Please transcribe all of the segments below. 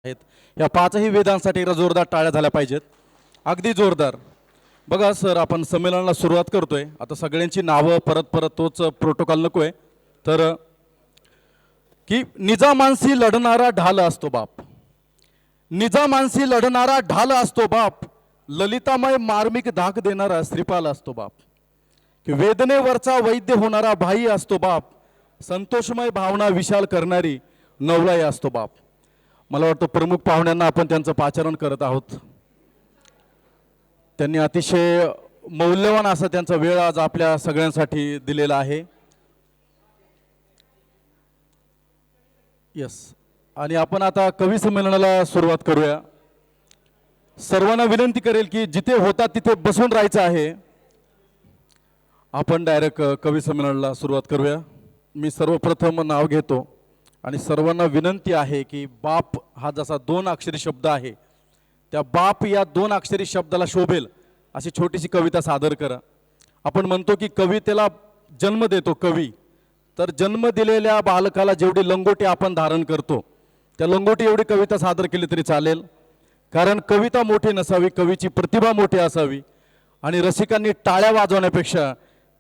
आहेत. या पाचही वेदांसाठी एकदा जोरदार टाळ्या झाल्या पाहिजेत, अगदी जोरदार. बघा सर, आपण संमेलनाला सुरुवात करतोय. आता सगळ्यांची नावं परत परत तोच प्रोटोकॉल नको आहे. तर की निजामांशी लढणारा ढाल असतो बाप, निजामांशी लढणारा ढाल असतो बाप, ललितामय मार्मिक धाक देणारा श्रीपाल असतो बाप, की वेदनेवरचा वैद्य होणारा भाई असतो बाप, संतोषमय भावना विशाल करणारी नवलाई असतो बाप. मला वाटतं प्रमुख पाहुण्यांना आपण त्यांचं पाचारण करत आहोत. त्यांनी अतिशय मौल्यवान असा त्यांचा वेळ आज आपल्या सगळ्यांसाठी दिलेला आहे. यस, आणि आपण आता कवी संमेलनाला सुरुवात करूया. सर्वांना विनंती करेल की जिथे होता तिथे बसून राहायचं आहे. आपण डायरेक्ट कवी संमेलनाला सुरुवात करूया. मी सर्वप्रथम नाव घेतो आणि सर्वांना विनंती आहे की बाप हा जसा 2 अक्षरी शब्द आहे, त्या बाप या 2 अक्षरी शब्दाला शोभेल अशी छोटीशी कविता सादर करा. आपण म्हणतो की कवितेला जन्म देतो कवी, तर जन्म दिलेल्या बालकाला जेवढी लंगोटी आपण धारण करतो त्या लंगोटी एवढी कविता सादर केली तरी चालेल. कारण कविता मोठी नसावी, कवीची प्रतिभा मोठी असावी. आणि रसिकांनी टाळ्या वाजवण्यापेक्षा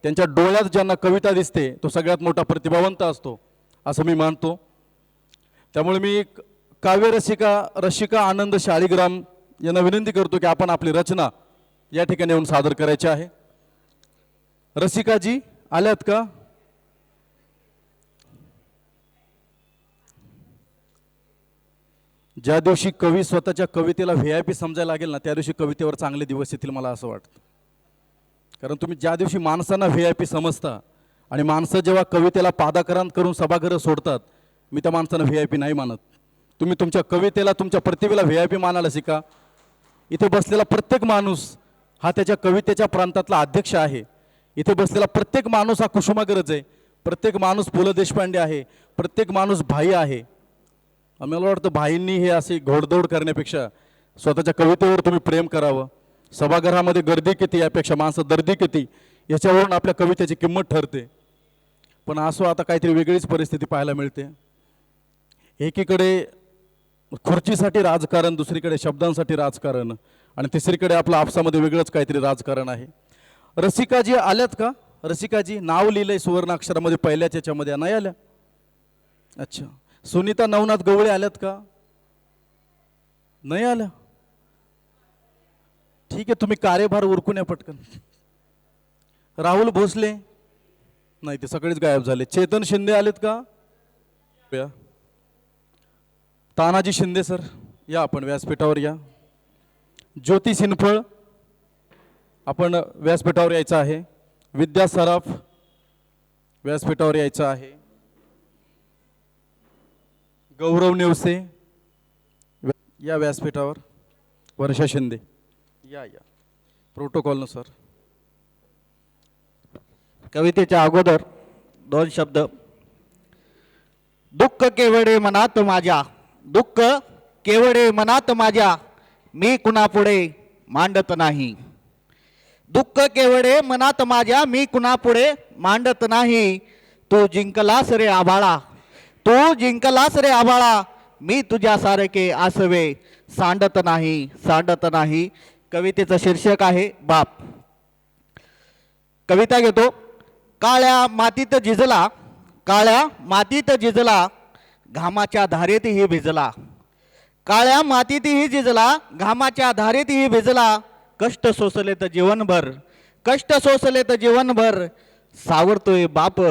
त्यांच्या डोळ्यात ज्यांना कविता दिसते तो सगळ्यात मोठा प्रतिभावंत असतो असं मी मानतो. त्यामुळे मी काव्य रसिका आनंद शाळीग्राम यांना विनंती करतो की आपण आपली रचना या ठिकाणी येऊन सादर करायची आहे. रसिकाजी आल्यात का? ज्या दिवशी कवी स्वतःच्या कवितेला VIP समजायला लागेल ना, त्या दिवशी कवितेवर चांगले दिवस येतील मला असं वाटतं. कारण तुम्ही ज्या दिवशी माणसांना VIP समजता आणि माणसं जेव्हा कवितेला पादाक्रांत करून सभागृह सोडतात, मी त्या माणसांना VIP नाही मानत. तुम्ही तुमच्या कवितेला, तुमच्या प्रतिभेला VIP मानायला शिका. इथे बसलेला प्रत्येक माणूस हा त्याच्या कवितेच्या प्रांतातला अध्यक्ष आहे. इथे बसलेला प्रत्येक माणूस हा कुसुमाग्रज आहे, प्रत्येक माणूस पु ल देशपांडे आहे, प्रत्येक माणूस भाई आहे. मला वाटतं भाईंनी हे असे घोडदौड करण्यापेक्षा स्वतःच्या कवितेवर तुम्ही प्रेम करावं. सभागृहामध्ये गर्दी किती यापेक्षा माणसं दर्दी किती याच्यावरून आपल्या कवितेची किंमत ठरते. पण असो, आता काहीतरी वेगळीच परिस्थिती पाहायला मिळते. एकीकडे खुर्चीसाठी राजकारण, दुसरीकडे शब्दांसाठी राजकारण, आणि तिसरीकडे आपलं आपसामध्ये वेगळंच काहीतरी राजकारण आहे. रसिकाजी आल्यात का? रसिकाजी नाव लिहिलंय सुवर्णाक्षरामध्ये पहिल्याच याच्यामध्ये, नाही आल्या? अच्छा. सुनीता नवनाथ गवळे आल्यात का? नाही आल्या? ठीक आहे, तुम्ही कार्यभार उरकून या पटकन. राहुल भोसले नाही, ते सगळेच गायब झाले. चेतन शिंदे आलेत का? तानाजी शिंदे सर या, आपण व्यासपीठावर या. ज्योती सिनफळ, आपण व्यासपीठावर यायचं आहे. विद्या सराफ व्यासपीठावर यायचं आहे. गौरव नेवसे या व्यासपीठावर. वर्षा शिंदे या प्रोटोकॉलनुसार. कवितेच्या अगोदर 2 शब्द. दुःख केवढे मनात माझ्या, दुःख केवढे मनात माझ्या, मी कुणापुढे मांडत नाही. दुःख केवढे मनात माझ्या, मी कुणापुढे मांडत नाही. तू जिंकलास रे आभाळा, तू जिंकलास रे आभाळा, मी तुझ्यासारखे आसवे सांडत नाही, सांडत नाही. कवितेचं शीर्षक आहे बाप. कविता घेतो. काळ्या मातीत झिजला, काळ्या मातीत झिजला, घामाच्या धारेतही भिजला. काळ्या मातीतही झिजला, घामाच्या धारेतही भिजला. कष्ट सोसलेत जीवनभर, कष्ट सोसलेत जीवनभर, सावरतोय बाप,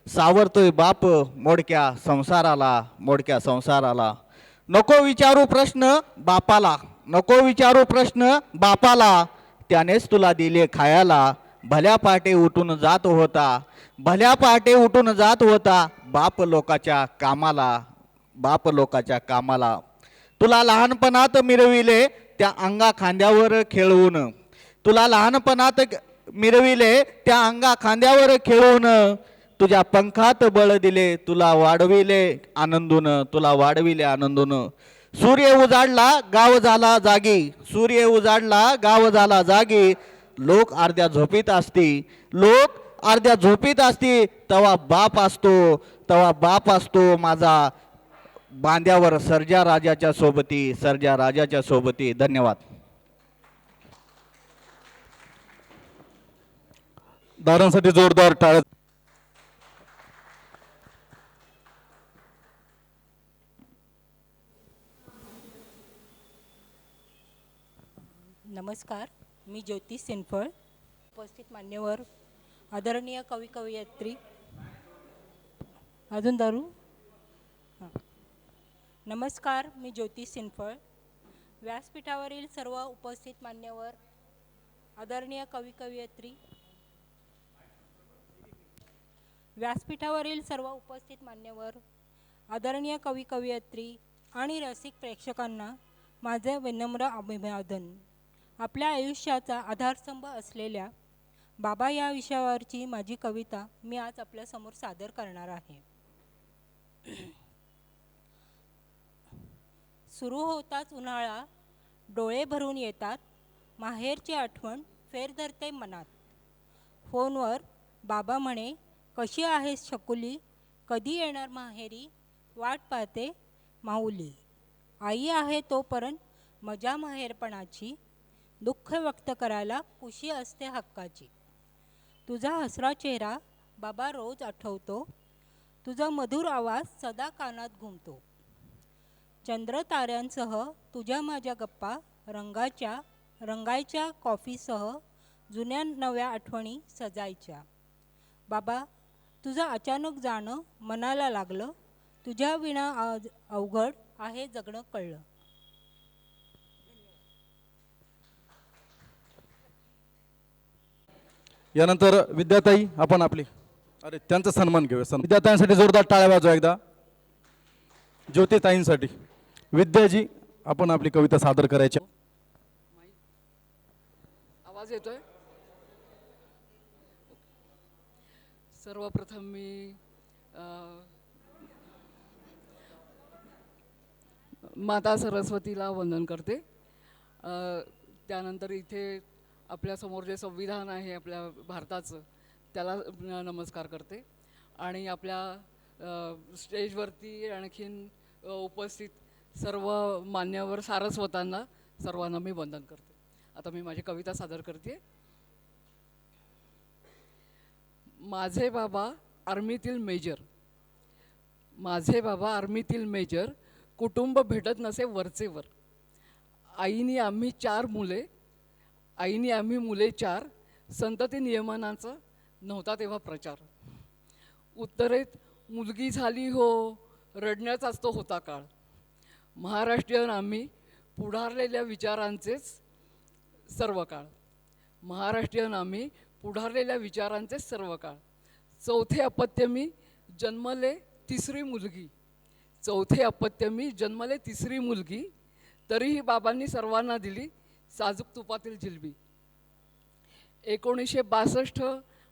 सावरतोय बाप मोडक्या संसाराला, मोडक्या संसाराला. नको विचारू प्रश्न बापाला, नको विचारू प्रश्न बापाला, त्यानेच तुला दिले खायाला. भल्या पहाटे उठून जात होता, भल्या पहाटे उठून जात होता, बाप लोकाच्या कामाला, बाप लोकाच्या कामाला. तुला लहानपणात मिरविले त्या अंगा खांद्यावर खेळवून, तुला लहानपणात मिरविले त्या अंगा खांद्यावर खेळवून, तुझ्या पंखात बळ दिले, तुला वाढविले आनंदून, तुला वाढविले आनंदून. सूर्य उजाडला गाव झाला जागी, सूर्य उजाडला गाव झाला जागी, लोक अर्ध्या झोपीत असती, लोक अर्ध्या झोपीत असती, तवा बाप असतो, तवा बाप असतो माझा, बांध्यावर सर्जा राजाच्या सोबती, सर्जा राजाच्या सोबती. धन्यवाद. दारांसाठी जोरदार टाळ्या. नमस्कार, मी ज्योती सिनफळ. उपस्थित मान्यवर, आदरणीय कवयित्री. अजून दारू. हां. नमस्कार, मी ज्योती सिनफळ. व्यासपीठावरील सर्व उपस्थित मान्यवर, आदरणीय कवयित्री. व्यासपीठावरील सर्व उपस्थित मान्यवर, आदरणीय कवयित्री आणि रसिक प्रेक्षकांना माझे विनम्र अभिवादन. आपल्या आयुष्याचा आधारस्तंभ असलेल्या बाबा या विषयावरची माझी कविता मी आज आपल्यासमोर सादर करणार आहे. सुरू होताच उन्हाळा, डोळे भरून येतात, माहेरची आठवण फेर धरते मनात. फोनवर बाबा म्हणे, कशी आहेस शकुली, कधी येणार माहेरी, वाट पाहते माऊली. आई आहे तोपर्यंत मजा माहेरपणाची, दुःख व्यक्त करायला कुशी असते हक्काची. तुझा हसरा चेहरा बाबा रोज आठवतो, तुझा मधुर आवाज सदा कानात घुमतो. चंद्र ताऱ्यांसह तुझ्या माझ्या गप्पा रंगायच्या कॉफीसह जुन्या नव्या आठवणी सजायच्या. बाबा, तुझं अचानक जाणं मनाला लागलं, तुझ्या विना आज अवघड आहे जगणं कळलं. यानंतर विद्याताई, आपण आपली त्यांचा सन्मान घेऊया. विद्याताईंसाठी जोरदार टाळ्या वाजवा एकदा. ज्योतिताईंसाठी. विद्याजी, आपण आपली कविता सादर करायची. आवाज येतोय? सर्वप्रथम मी माता सरस्वतीला वंदन करते. त्यानंतर इथे आपल्यासमोर जे संविधान आहे आपल्या भारताचं, त्याला नमस्कार करते. आणि आपल्या स्टेजवरती आणखीन उपस्थित सर्व मान्यवर सारस्वतांना सर्वांना मी वंदन करते. आता मी माझी कविता सादर करते. माझे बाबा आर्मीतील मेजर, माझे बाबा आर्मीतील मेजर, कुटुंब भेटत नसे वरचेवर. आईनी आम्ही 4 मुले, आईनी आम्ही मुले 4, संतती नियमनाचा नव्हता तेव्हा प्रचार. उत्तरेत मुलगी झाली हो, रडण्याचाच तो होता काळ. महाराष्ट्रीयन आम्ही पुढारलेल्या विचारांचेच सर्व काळ. महाराष्ट्रीयन आम्ही पुढारलेल्या विचारांचेच सर्व काळ. चौथे अपत्य मी जन्मले 3री मुलगी, चौथे अपत्य मी जन्मले 3री मुलगी, तरीही बाबांनी सर्वांना दिली साजूक तुपातील जिलबी. 1962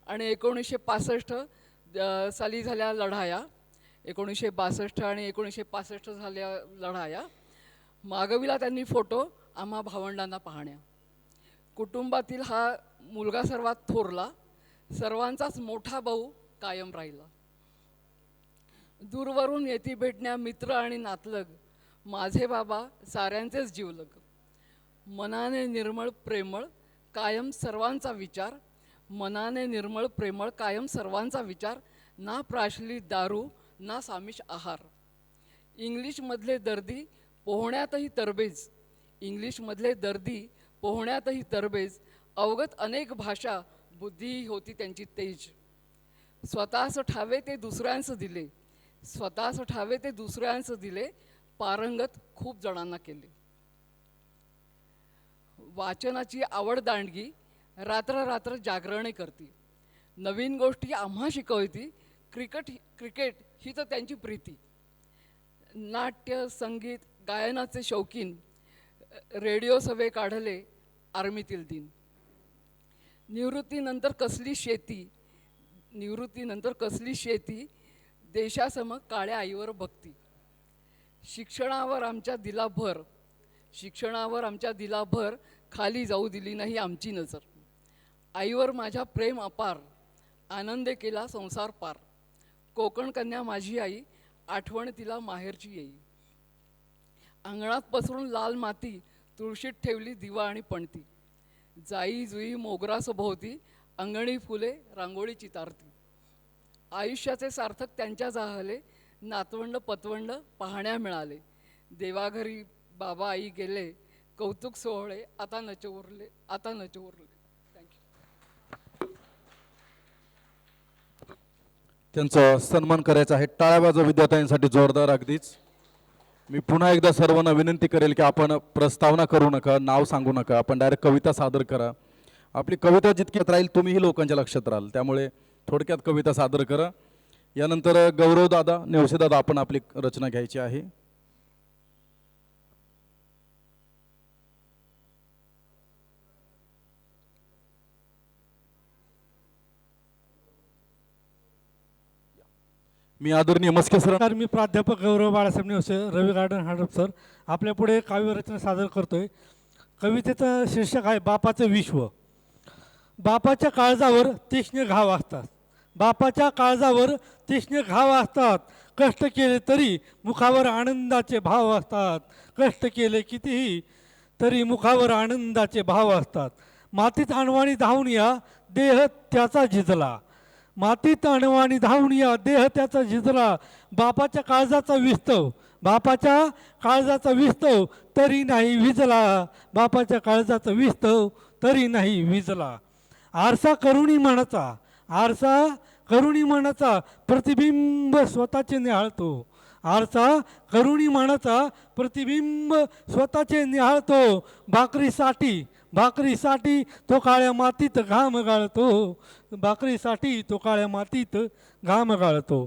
आणि 1965 साली झाल्या लढाया, 1962 आणि 1965 झाल्या लढाया. मागविला त्यांनी फोटो आम्हा भावंडांना पाहण्या. कुटुंबातील हा मुलगा सर्वात थोरला, सर्वांचाच मोठा भाऊ कायम राहिला. दूरवरून येती भेटण्या मित्र आणि नातलग, माझे बाबा साऱ्यांचेच जीवलग. मनाने निर्मळ प्रेमळ कायम सर्वांचा विचार, मनाने निर्मळ प्रेमळ कायम सर्वांचा विचार. ना प्राशली दारू ना सामिष आहार. इंग्लिशमधले दर्दी पोहण्यातही तरबेज, इंग्लिशमधले दर्दी पोहण्यातही तरबेज. अवगत अनेक भाषा बुद्धीही होती त्यांची तेज. स्वतःच ठावे ते दुसऱ्यांचं दिले, स्वतःच ठावे ते दुसऱ्यांचं दिले. पारंगत खूप जणांना केले. वाचनाची आवड दांडगी, रात्र रात्र जागरणे करती. नवीन गोष्टी आम्हा शिकवती, क्रिकेट ही तर त्यांची प्रीती. नाट्य संगीत गायनाचे शौकीन, रेडिओ सभे काढले आर्मीतील दिन. निवृत्तीनंतर कसली शेती, निवृत्तीनंतर कसली शेती, देशासम काळ्या आईवर भक्ती. शिक्षणावर आमच्या दिला भर, शिक्षणावर आमच्या दिला भर, खाली जाऊ दिली नाही आमची नजर. आईवर माझ्या प्रेम अपार, आनंद केला संसार पार. कोकण कन्या माझी आई, आठवण तिला माहेरची येई. अंगणात पसरून लाल माती, तुळशीत ठेवली दिवा आणि पणती. जाई जुई मोगरा सभोवती, अंगणी फुले रांगोळी चितारती. आयुष्याचे सार्थक त्यांच्या जाहले, नातवंड पतवंड पाहण्या मिळाले. देवाघरी बाबा आई गेले, कौतुक सोहळे आता नच उरले, आता नच उरले. थँक्यू. त्यांचा सन्मान करायचा आहे. टाळ्या वाजवा विद्यार्थ्यांसाठी जोरदार अगदीच. मी पुन्हा एकदा सर्वांना विनंती करेल की आपण प्रस्तावना करू नका, नाव सांगू नका, आपण डायरेक्ट कविता सादर करा. आपली कविता जितक्यात राहील तुम्हीही लोकांच्या लक्षात राहाल, त्यामुळे थोडक्यात कविता सादर करा. यानंतर गौरवदादा, नेवसेदादा, आपण आपली रचना घ्यायची आहे. मी आदरणीय मस्के सर. नमस्कार, मी प्राध्यापक गौरव बाळासाहेब नेवसे, रवी गार्डन हडप सर. आपल्यापुढे काव्यरचना सादर करतोय. कवितेचं शीर्षक आहे बापाचं विश्व. बापाच्या काळजावर तीक्ष्ण घाव असतात, बापाच्या काळजावर तीक्ष्ण घाव असतात. कष्ट केले तरी मुखावर आनंदाचे भाव असतात, कष्ट केले कितीही तरी मुखावर आनंदाचे भाव असतात. मातीत अणवाणी धावून या देह त्याचा झिजला, मातीत अणवाणी धावून या देह त्याचा झिजला. बापाच्या काळजाचा विस्तव, बापाच्या काळजाचा विस्तव तरी नाही विजला, बापाच्या काळजाचा विस्तव तरी नाही विजला. आरसा करुणी मनाचा, आरसा करुणी मनाचा प्रतिबिंब स्वतःचे निहाळतो, आरसा करुणी मनाचा प्रतिबिंब स्वतःचे निहाळतो. भाकरीसाठी, भाकरीसाठी तो काळ्या मातीत घाम गाळतो, भाकरीसाठी तो काळ्या मातीत घाम गाळतो.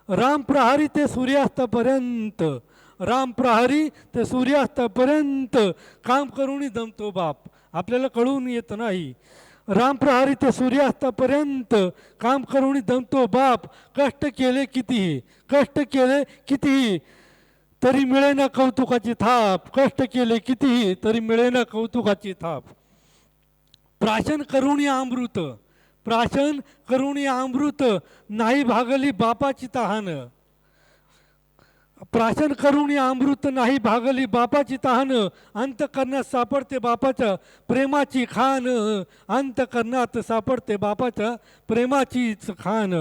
राम प्रहारी ते सूर्यास्तापर्यंत, राम प्रहारी ते सूर्यास्तापर्यंत काम करूनही दमतो बाप, आपल्याला कळून येत नाही. राम प्रहारी ते सूर्यास्तापर्यंत काम करूनही दमतो बाप. कष्ट केले कितीही, कष्ट केले कितीही तरी मिळेना कौतुकाची थाप, कष्ट केले कितीही तरी मिळेना कौतुकाची थाप. प्राशन करुणी अमृत, प्राशन करुणी अमृत नाही भागली बापाची तहान, प्राशन करुणी अमृत नाही भागली बापाची तहान. अंतकरणात सापडते बापाच्या प्रेमाची खान, अंतकरणात सापडते बापाच्या प्रेमाचीच खान.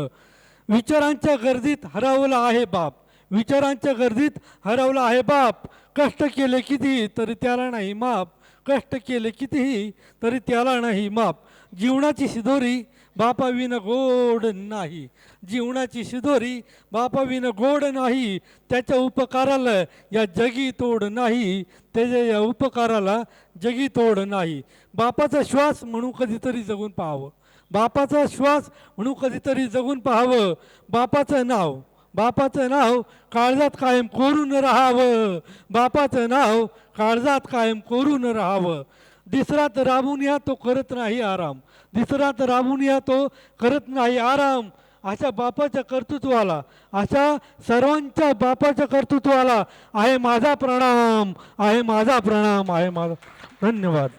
विचारांच्या गर्दीत हरवला आहे बाप, विचारांच्या गर्दीत हरवला आहे बाप. कष्ट केले किती तरी त्याला नाही माप, कष्ट केले कितीही तरी त्याला नाही माप. जीवनाची शिदोरी बापाविन गोड नाही, जीवनाची शिदोरी बापाविन गोड नाही. त्याच्या उपकाराला या जगी तोड नाही, त्याच्या या उपकाराला जगी तोड नाही. बापाचा श्वास म्हणून कधीतरी जगून पाहावं, बापाचा श्वास म्हणून कधीतरी जगून पाहावं. बापाचं नाव, बापाचं नाव काळजात कायम कोरून राहावं, बापाचं नाव काळजात कायम कोरून राहावं. दिसरात राबून या तो करत नाही आराम, दिसरात राबून या तो करत नाही आराम. अशा बापाच्या कर्तृत्वाला, अशा सर्वांच्या बापाच्या कर्तृत्वाला आहे माझा प्रणाम, आहे माझा प्रणाम, आहे माझा. धन्यवाद.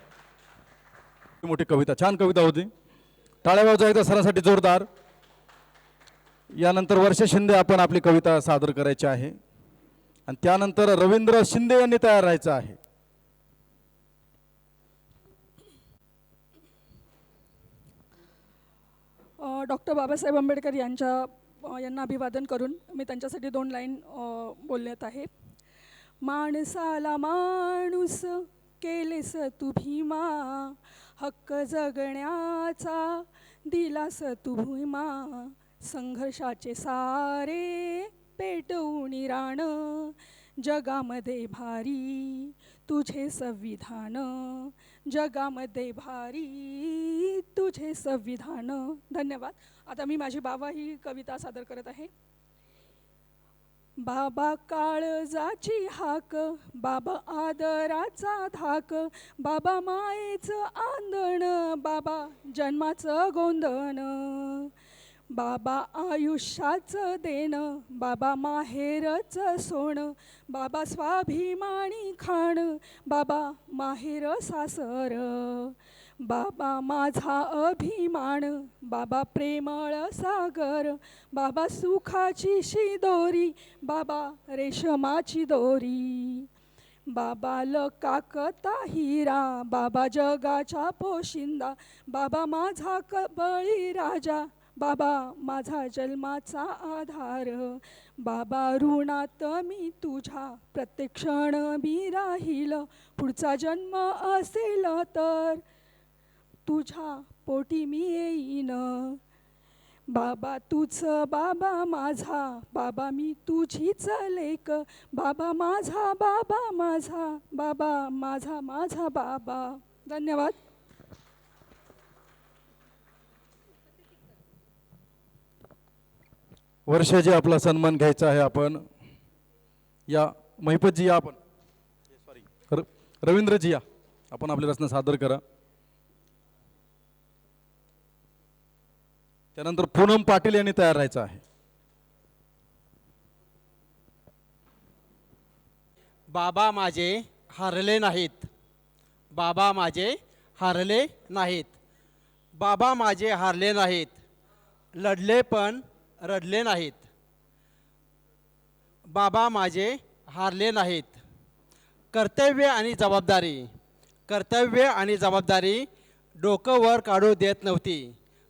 मोठी कविता, छान कविता होती. टाळ्या वाजवायचा सरांसाठी जोरदार. यानंतर वर्षा शिंदे आपण आपली कविता सादर करायची आहे आणि त्यानंतर रवींद्र शिंदे यांनी तयार राहायचं आहे. डॉक्टर बाबासाहेब आंबेडकर यांना अभिवादन करून मी त्यांच्यासाठी 2 लाईन बोलण्यात आहे. माणसाला माणूस केलेस तू भीमा, हक्क जगण्याचा दिलास तू भीमा. संघर्षाचे सारे पेटवून राण, जगामध्ये भारी तुझे संविधान, जगामध्ये भारी तुझे संविधान. धन्यवाद. आता मी माझी बाबा ही कविता सादर करत आहे. बाबा काळजाची हाक, बाबा आदराचा धाक, बाबा मायेचं आंदण, बाबा जन्माचं गोंधण, बाबा आयुष्याचं देणं, बाबा माहेरचं सोनं, बाबा स्वाभिमानी खाण, बाबा माहेर सासर, बाबा माझा अभिमान, बाबा प्रेमळ सागर, बाबा सुखाची शिदोरी, बाबा रेशमाची दोरी, बाबा काकता हिरा, बाबा जगाचा पोशिंदा, बाबा माझा बळी राजा, बाबा माझा जन्माचा आधार, बाबा ऋणात मी तुझ्या प्रत्येक क्षण मी राहील, पुढचा जन्म असेल तर तुझ्या पोटी मी येईन, बाबा तूच बाबा माझा, बाबा मी तुझीच लेक, बाबा माझा, बाबा माझा, बाबा माझा, माझा बाबा. धन्यवाद. वर्षाजी आपला सन्मान घ्यायचा आहे. आपण या महिपतजी या, आपण सॉरी रवींद्रजी या, आपण आपली रचना सादर करा. त्यानंतर पूनम पाटील यांनी तयार राहायचं आहे. बाबा माझे हारले नाहीत, बाबा माझे हारले नाहीत, बाबा माझे हारले नाहीत, लढले पण रडले नाहीत, बाबा माझे हारले नाहीत. कर्तव्य आणि जबाबदारी, कर्तव्य आणि जबाबदारी डोकं वर काढू देत नव्हती,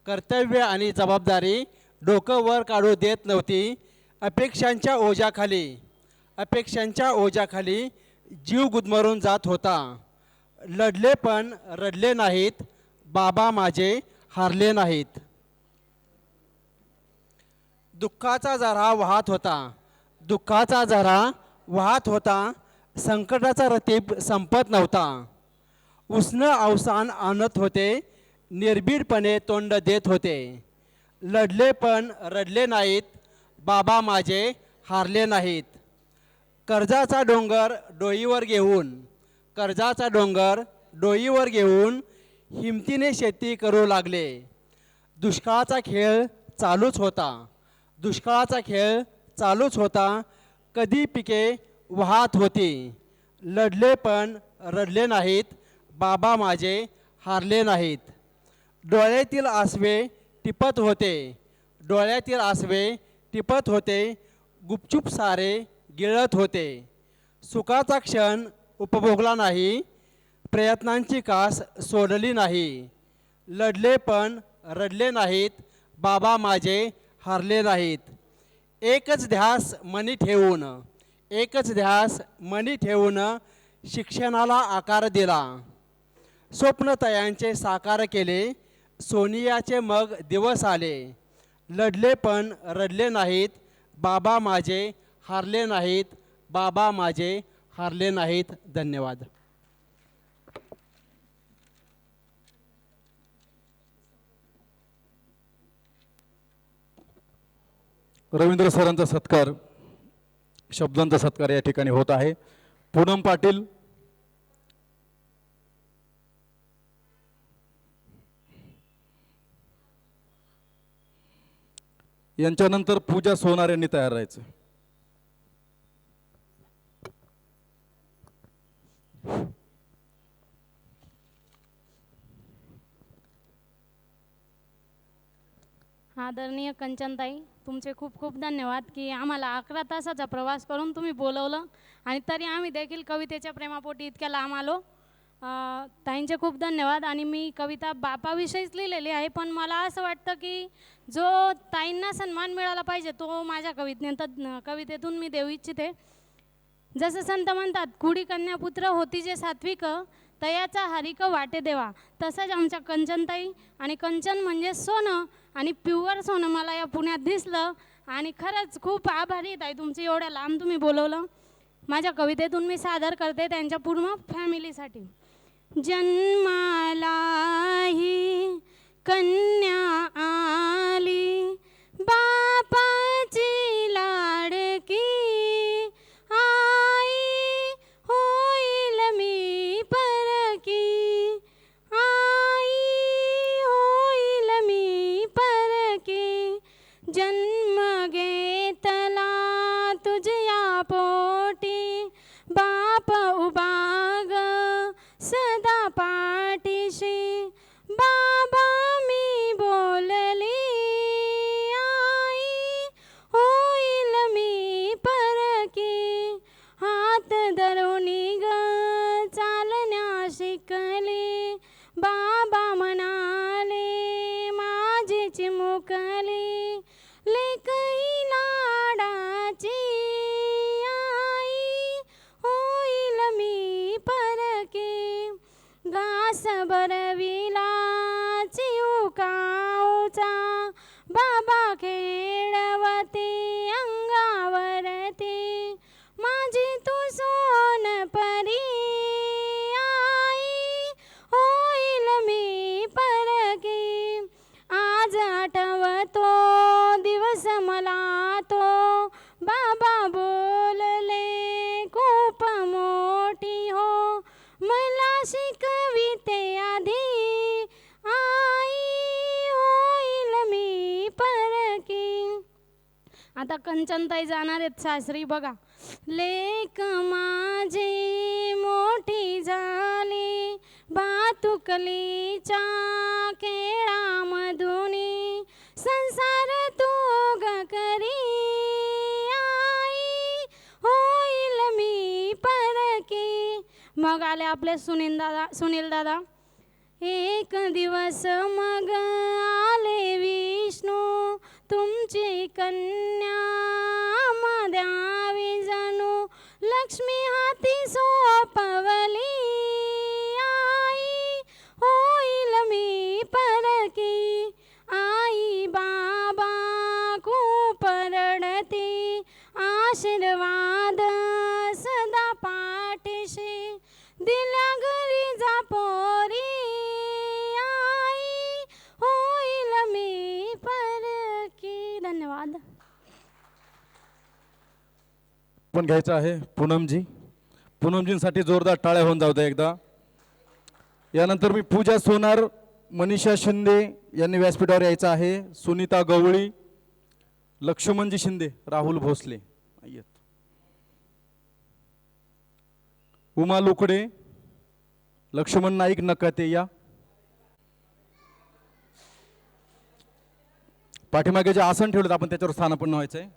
कर्तव्य आणि जबाबदारी डोकं वर काढू देत नव्हती. अपेक्षांच्या ओझ्याखाली, अपेक्षांच्या ओझ्याखाली जीव गुदमरून जात होता. लढले पण रडले नाहीत, बाबा माझे हारले नाहीत. दुःखाचा झरा वाहत होता, दुःखाचा झरा वाहत होता, संकटाचा रतीब संपत नव्हता. उष्ण अवसान आणत होते, निर्भीडपणे तोंड देत होते. लढले पण रडले नाहीत, बाबा माझे हारले नाहीत. कर्जाचा डोंगर डोईवर घेऊन, कर्जाचा डोंगर डोईवर घेऊन हिमतीने शेती करू लागले. दुष्काळाचा खेळ चालूच होता, दुष्काळाचा खेळ चालूच होता. कधी पिके वाहत होती. लढले पण रडले नाहीत, बाबा माझे हारले नाहीत. डोळ्यातील आसवे टिपत होते, डोळ्यातील आसवे टिपत होते, गुपचूप सारे गिळत होते. सुखाचा क्षण उपभोगला नाही, प्रयत्नांची कास सोडली नाही. लढले पण रडले नाहीत, बाबा माझे हारले नाहीत. एकच ध्यास मनी ठेवून, एकच ध्यास मनी ठेवून शिक्षणाला आकार दिला. स्वप्नतयांचे साकार केले, सोनियाचे मग दिवस आले. लढले पण रडले नाहीत, बाबा माझे हारले नाहीत, बाबा माझे हारले नाहीत. धन्यवाद. रवींद्र सरांचा सत्कार, शब्दांचा सत्कार या ठिकाणी होत आहे. पूनम पाटील, यांच्यानंतर पूजा सोनार यांनी तयार राहायचं. आदरणीय कंचनताई, तुमचे खूप खूप धन्यवाद की आम्हाला 11 तासाचा प्रवास करून तुम्ही बोलवलं आणि तरी आम्ही देखील कवितेच्या प्रेमापोटी इतक्या लांब आलो. ताईंचे खूप धन्यवाद. आणि मी कविता बापाविषयीच लिहिलेली आहे, पण मला असं वाटतं की जो ताईंना सन्मान मिळाला पाहिजे तो माझ्या कवितेतून मी देऊ इच्छिते. जसं संत म्हणतात, कुडी कन्या पुत्र होती जे सात्विक, तयाचा हरिक वाटे देवा. तसंच आमच्या कंचनताई, आणि कंचन म्हणजे सोनं आणि प्युअर सोनं मला या पुण्यात दिसलं. आणि खरंच खूप आभारी आहे तुमची, एवढ्या लांब तुम्ही बोलवलं. माझ्या कवितेतून मी सादर करते त्यांच्या पूर्ण फॅमिलीसाठी. जन्माला ही कन्या आली, बापाची लाडकी आई, होईल मी परकी, आई होईल मी परकी. जन्म घेतला तुझ्या पोटी, बाप उबाग सदा पाठीशी. बाबा मी बोलली, आई होईल मी परकी. हात धरुनी ग बाबा म्हणाले माझे चिमुकले लेकही लाडाची आई होईल मी परके घास बरविला चिवकाऊचा बाबा खेळवते अंगावरती माझी तू सोन परी आई होईल मी परके आज आठवतो दिवस मला तो बाबा बोलले खूप मोठी हो मला शिकविते आधी आई होईल मी परकी. आता कंचनताई जाणार आहेत सासरी बघा. लेक माझी मोठी झाली भातुकलीच्या खेळामधुनी संसार तू ग करी आई होईल मी परकी. मग आले आपले सुनील दादा. एक दिवस मग आले विष्णू तुमची कन्या द्यावी जणू लक्ष्मी हाती सोपवली आई होईल मी परकी. आई बाबा खूप रडती आशीर्वाद सदा पाठीशी दिल्या घरी जा पोरी आई होईल मी परकी. धन्यवाद. पण घ्यायचं आहे पूनमजींसाठी जोरदार टाळ्या होऊन जाऊ द्या एकदा. यानंतर मी पूजा सोनार, मनीषा शिंदे यांनी व्यासपीठावर यायचं आहे. सुनीता गवळी, लक्ष्मणजी शिंदे, राहुल भोसले आहेत. उमा लुकडे, लक्ष्मण नाईक नकाते या. पाठीमागे जे आसन ठेवलेत आपण त्याच्यावर स्थानापन्न व्हायचं आहे.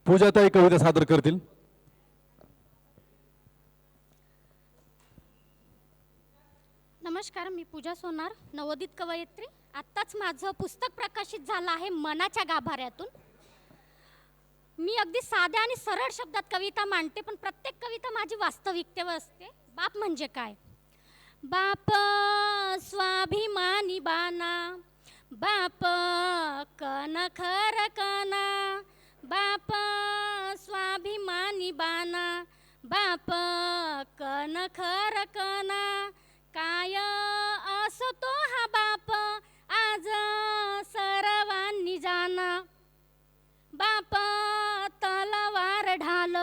पूजाताई कविता सादर करतील. नमस्कार, मी पूजा सोनार, नवोदित कवयित्री. आत्ताच माझं पुस्तक प्रकाशित झालं आहे मनाच्या गाभाऱ्यातून. मी अगदी साध्या आणि सरळ शब्दात कविता मांडते, पण प्रत्येक कविता माझी वास्तविकतेवर असते. बाप म्हणजे काय? बाप स्वाभिमानी बाना, बाप कन खर कना, बाप स्वाभिमानी बाना, बाप कन खर कना. काय असतो हा बाप आज सर्वांनी जाना. बाप तलवार ढाल,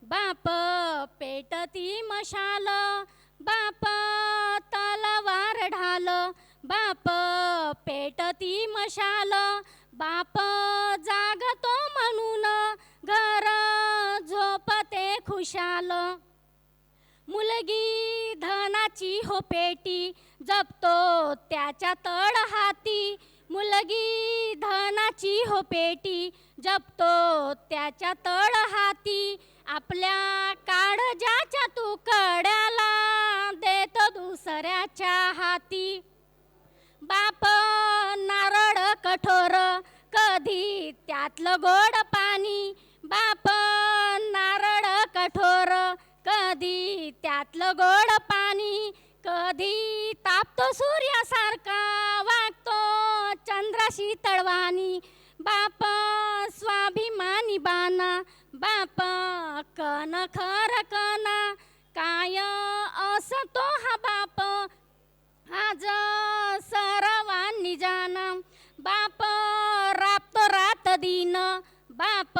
बाप पेटती मशाल, बाप तलवार ढाल, बाप पेटती मशाल. बाप जागतो म्हणून घर झोपते खुशाल. मुलगी धनाची हो पेटी, जपतो त्याच्या तळ हाती. मुलगी धनाची हो पेटी, जपतो त्याच्या तळ हाती. आपल्या काळजाच्या तुकड्याला देतो दुसऱ्याच्या हाती. बाप नारळ कठोर, कधी त्यातलं गोड पाणी. बाप नारळ कठोर, कधी त्यातलं गोड पाणी. कधी तापतो सूर्यासारखा, वागतो चंद्राशी तळवानी. बाप स्वाभिमानी बाना, बाप कन खर कना. काय असतो हा बाप आज सर्वांनी जाना. बाप राबतो रात दिन, बाप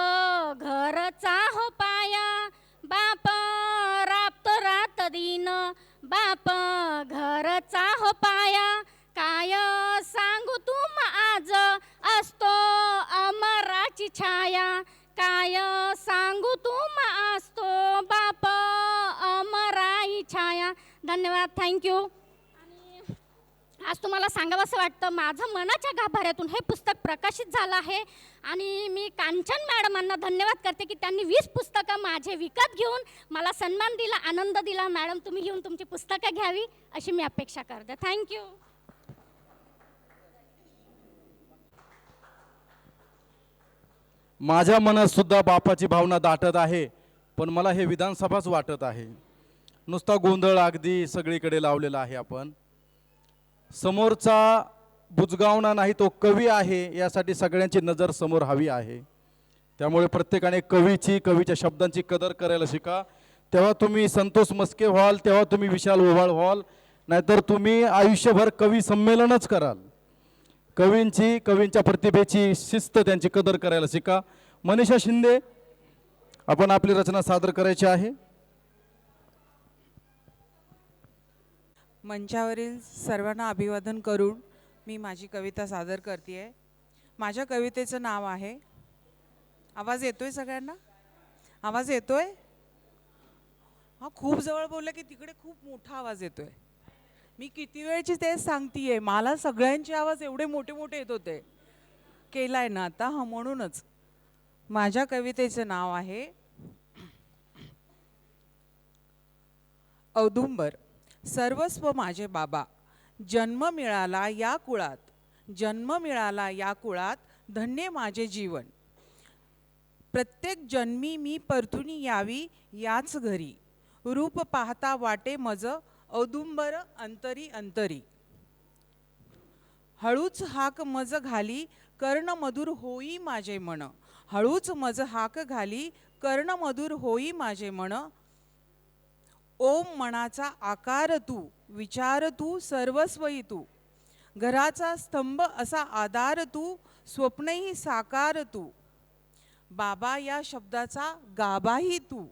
घरचा हो पाया. बाप राबतो रात दिन, बाप घरचा हो पाया. काय सांगू तुम आज असतो अमराची छाया. काय सांगू तुम असतो बाप अमराई छाया. धन्यवाद, थँक्यू. आज तुम्हाला सांगावंसं वाटतं, माझं मनाच्या गाभाऱ्यातून हे पुस्तक प्रकाशित झालं आहे. आणि मी कांचन मॅडमांना धन्यवाद करते की त्यांनी 20 पुस्तकं माझे विकत घेऊन मला सन्मान दिला, आनंद दिला. मॅडम, तुम्ही घेऊन तुमची पुस्तकं घ्यावी अशी मी अपेक्षा करते. थँक्यू. माझ्या मनात सुद्धा बापाची भावना दाटत आहे, पण मला हे विधानसभाच वाटत आहे. नुसता गोंधळ अगदी सगळीकडे लावलेला आहे. आपण समोरचा बुजगावणा नाही, तो कवी आहे, यासाठी सगळ्यांची नजर समोर हवी आहे. त्यामुळे प्रत्येकाने कवीच्या शब्दांची कदर करायला शिका. तेव्हा तुम्ही संतोष मस्के व्हाल, तेव्हा तुम्ही विशाल ओव्हाळ व्हाल, नाहीतर तुम्ही आयुष्यभर कवी संमेलनच कराल. कवींच्या प्रतिभेची शिस्त, त्यांची कदर करायला शिका. मनीषा शिंदे, आपण आपली रचना सादर करायची आहे. मंचावरील सर्वांना अभिवादन करून मी माझी कविता सादर करते आहे. माझ्या कवितेचं नाव आहे, आवाज येतोय सगळ्यांना? आवाज येतोय? हा, खूप जवळ बोललं की तिकडे खूप मोठा आवाज येतोय. मी किती वेळची तेच सांगतीये, मला सगळ्यांचे आवाज एवढे मोठे मोठे येत होते. केलाय ना आता? हा, म्हणूनच माझ्या कवितेचं नाव आहे औदुंबर. सर्वस्व माझे बाबा, जन्म मिळाला या कुळात, जन्म मिळाला या कुळात, धन्य माझे जीवन. प्रत्येक जन्मी मी परतुनी यावी याच घरी, रूप पाहता वाटे मज औदुंबर अंतरी अंतरी. हळूच हाक मज घाली कर्णमधुर होई माझे मन, हळूच मज हाक घाली कर्णमधुर होई माझे मन. ओम मनाचा आकार तू, विचार तू, सर्वस्वही तू, घराचा स्तंभ असा आधार तू, स्वप्नही साकार तू. बाबा या शब्दाचा गाभाही तू,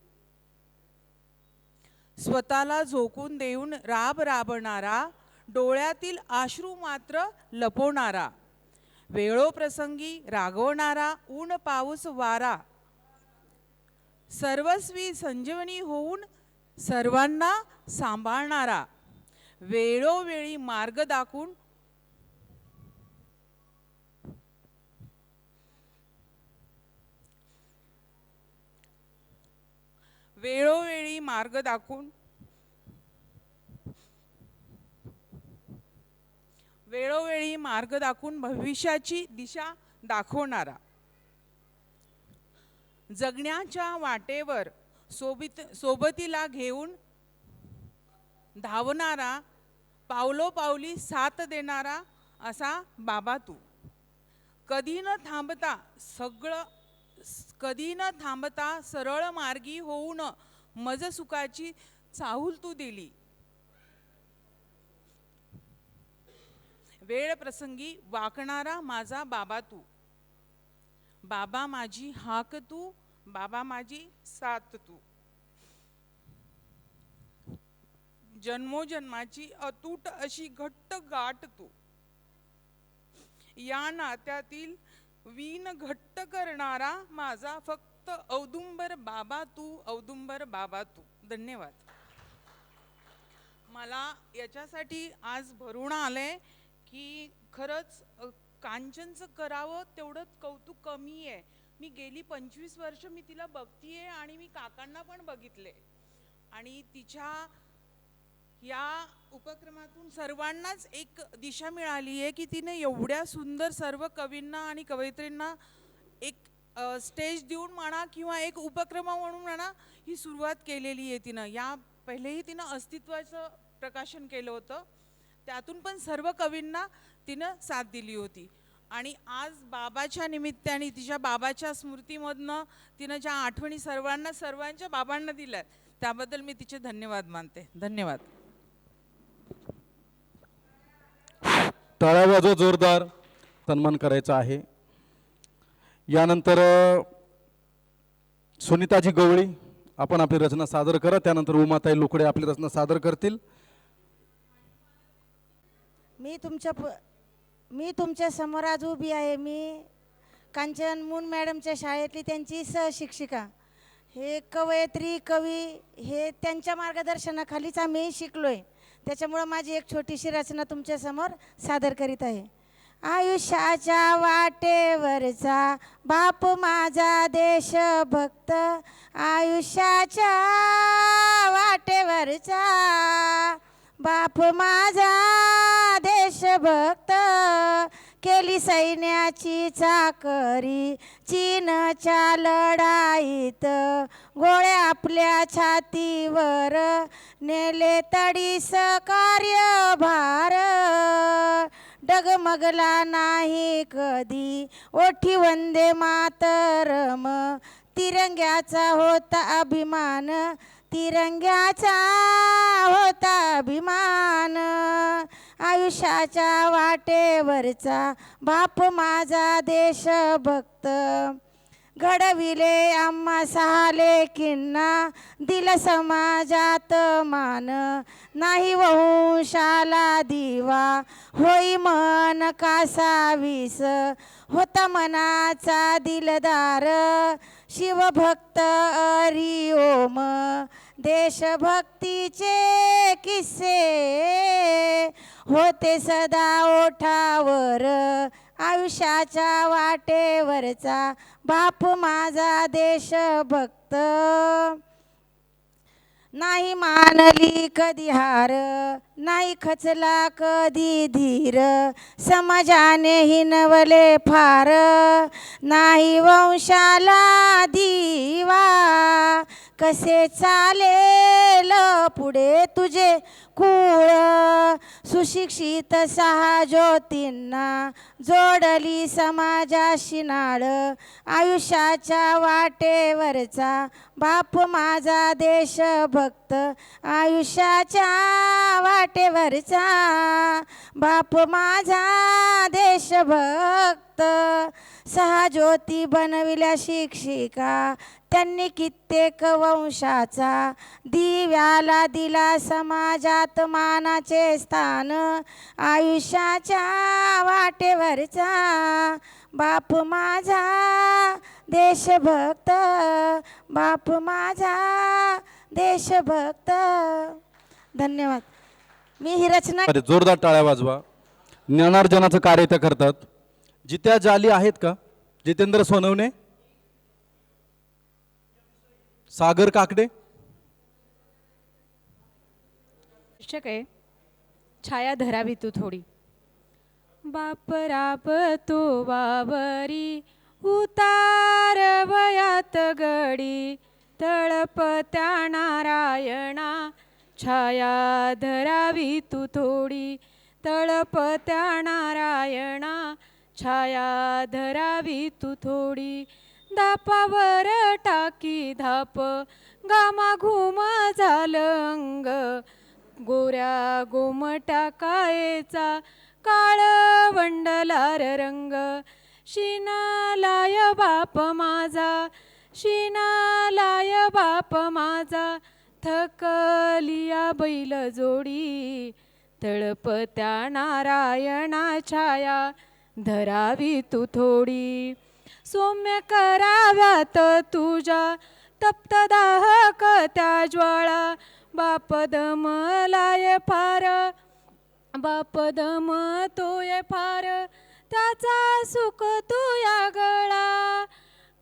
स्वतःला झोकून देऊन राब राबणारा, डोळ्यातील अश्रू मात्र लपवणारा, वेळोप्रसंगी रागवणारा, ऊन पाऊस वारा, सर्वस्वी संजीवनी होऊन सर्वांना सांभाळणारा, वेळोवेळी मार्ग दाखवून वेळोवेळी मार्ग दाखवून वेळोवेळी मार्ग दाखवून भविष्याची दिशा दाखवणारा, जगण्याच्या वाटेवर सोबतीला घेऊन धावणारा, पावलोपावली साथ देणारा असा बाबा तू. कधी न थांबता सरळ मार्गी होऊन मज सुखाची चाहूल तू दिली. वेळ प्रसंगी वाकणारा माझा बाबा तू. बाबा माझी हाक तू, बाबा माझी साथ तू. जन्मोजन्माची अतूट अशी घट्ट गाठ तू. या नात्यातील वीण घट्ट करणारा माझा फक्त औदुंबर बाबा तू, औदुंबर बाबा तू. धन्यवाद. मला याच्यासाठी आज भरून आलंय की खरंच कांचनचं करावं तेवढं कौतुक कमी आहे. मी गेली 25 वर्ष मी तिला बघतीये आणि मी काकांना पण बघितले, आणि तिच्या या उपक्रमातून सर्वांनाच एक दिशा मिळाली आहे की तिने एवढ्या सुंदर सर्व कवींना आणि कवयित्रींना एक स्टेज देऊन म्हणा किंवा एक उपक्रम म्हणून म्हणा ही सुरुवात केलेली आहे तिनं. या पहिलेही तिनं अस्तित्वाचं प्रकाशन केलं होतं, त्यातून पण सर्व कवींना तिनं साथ दिली होती. आणि आज बाबाच्या निमित्ताने तिच्या बाबाच्या स्मृतीमधनं तिनं ज्या आठवणी सर्वांच्या बाबांना दिल्यात त्याबद्दल मी तिचे धन्यवाद मानते. धन्यवाद. टाळ्या वाजवा, जोरदार सन्मान करायचा आहे. यानंतर सुनीताजी गवळी, आपण आपली रचना सादर करा. त्यानंतर उमाताई लुकडे आपली रचना सादर करतील. मी तुमच्या समोर आज उभी आहे. मी कांचन मून मॅडमच्या शाळेतली त्यांची सहशिक्षिका. हे कवयित्री कवी हे त्यांच्या मार्गदर्शनाखालीच आम्ही शिकलोय. त्याच्यामुळं माझी एक छोटीशी रचना तुमच्यासमोर सादर करीत आहे. आयुष्याच्या वाटेवरचा बाप माझा देशभक्त, आयुष्याच्या वाटेवरचा बाप माझा देशभक्त, केली सैन्याची चाकरी चीनच्या लढाईत, गोळे आपल्या छातीवर नेले तडीस कार्यभार, डगमगला नाही कधी ओठी वंदे मातरम, तिरंग्याचा होता अभिमान, तिरंग्याचा होता अभिमान, आयुष्याच्या वाटेवरचा बाप माझा देशभक्त, घडविले आम्हा 6 लेकींना, दिलं समाजात मान, नाही वंशाला दिवा होई मन कासावीस, होता मनाचा दिलदार शिवभक्त हरिओम, देशभक्तीचे किस्से होते सदा ओठावर, आयुष्याच्या वाटेवरचा बाप माझा देशभक्त, नाही मानली कधी हार, नाही खचला कधी धीर, समाजाने हिनवले फार, नाही वंशाला दिवा, कसे चालेल पुढे तुझे कुळ, सुशिक्षित 6 ज्योतींना जोडली समाजाशी नाळ, आयुष्याच्या वाटेवरचा बाप माझा देशभक्त, आयुष्याच्या वाटेवरचा बाप माझा देशभक्त, 6 ज्योती बनविल्या शिक्षिका, त्यांनी कित्येक वंशाचा दिव्याला दिला समाजात मानाचे स्थान, आयुष्याच्या वाटेवरचा बाप माझा देशभक्त, बाप माझा देशभक्त. धन्यवाद. मी ही रचना अरे जोरदार टाळ्या वाजवा. ज्ञानार्जनाचं कार्य ते करतात. जित्या जाली आहेत का? जितेंद्र सोनवणे, सागर काकडे. शिक्षक आहे. छाया धरावी तू थोडी. बाप राप तो बाबरी, उतार वयात गडी, तळपत्या नारायणा, छाया धरावी तू थोडी, तळपत्या नारायणा, छाया धरावी तू थोडी, दापावर टाकी धाप, घामाघूम झालं अंग, गोऱ्या गोमटा कायेचा काळवंडलार रंग, शिनालाय बाप माझा, शिनालाय बाप माझा, थकलिया बैल जोडी, तळपत्या नारायणा, छाया धरावी तू थोडी, सौम्य कराव्यात तुझ्या तप्त दाहक त्या ज्वाळा, बाप दमलाय फार, बाप दम तोय फार, त्याचा सुख तू या गळा,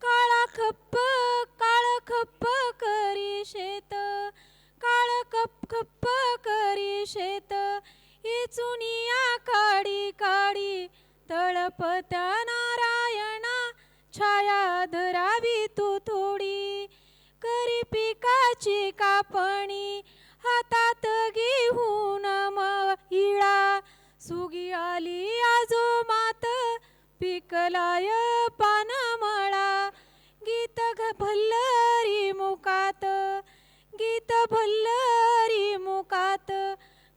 काळा खप्प करी शेत, काळ खप्प करी शेत, इचुनिया काडी काडी, तळपत्या नारायणा, छाया धरावी तू थोडी, करी पिकाची कापणी, हातात घेऊन इळा, सुगी आली आजो मात, पिकलाय पानमळा, गीत भल्लरी मुकात, गीत भल्लरी मुकात,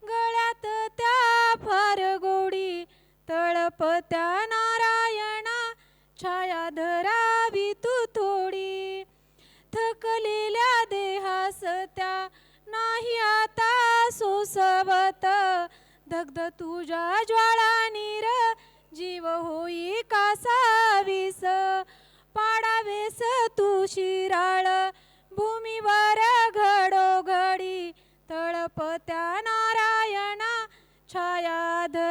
गळ्यात त्या फार गोडी, तळपत्या नारायणा, छाया धरावी तू थोडी, थकलेल्या देहास त्या नाही आता सोसवत, दग्ध तुझ्या ज्वाळा नीर, जीव होई कासावीस, पाडावेस तू शिराळ, भूमीवर घडोघडी, तळपत्या नारायण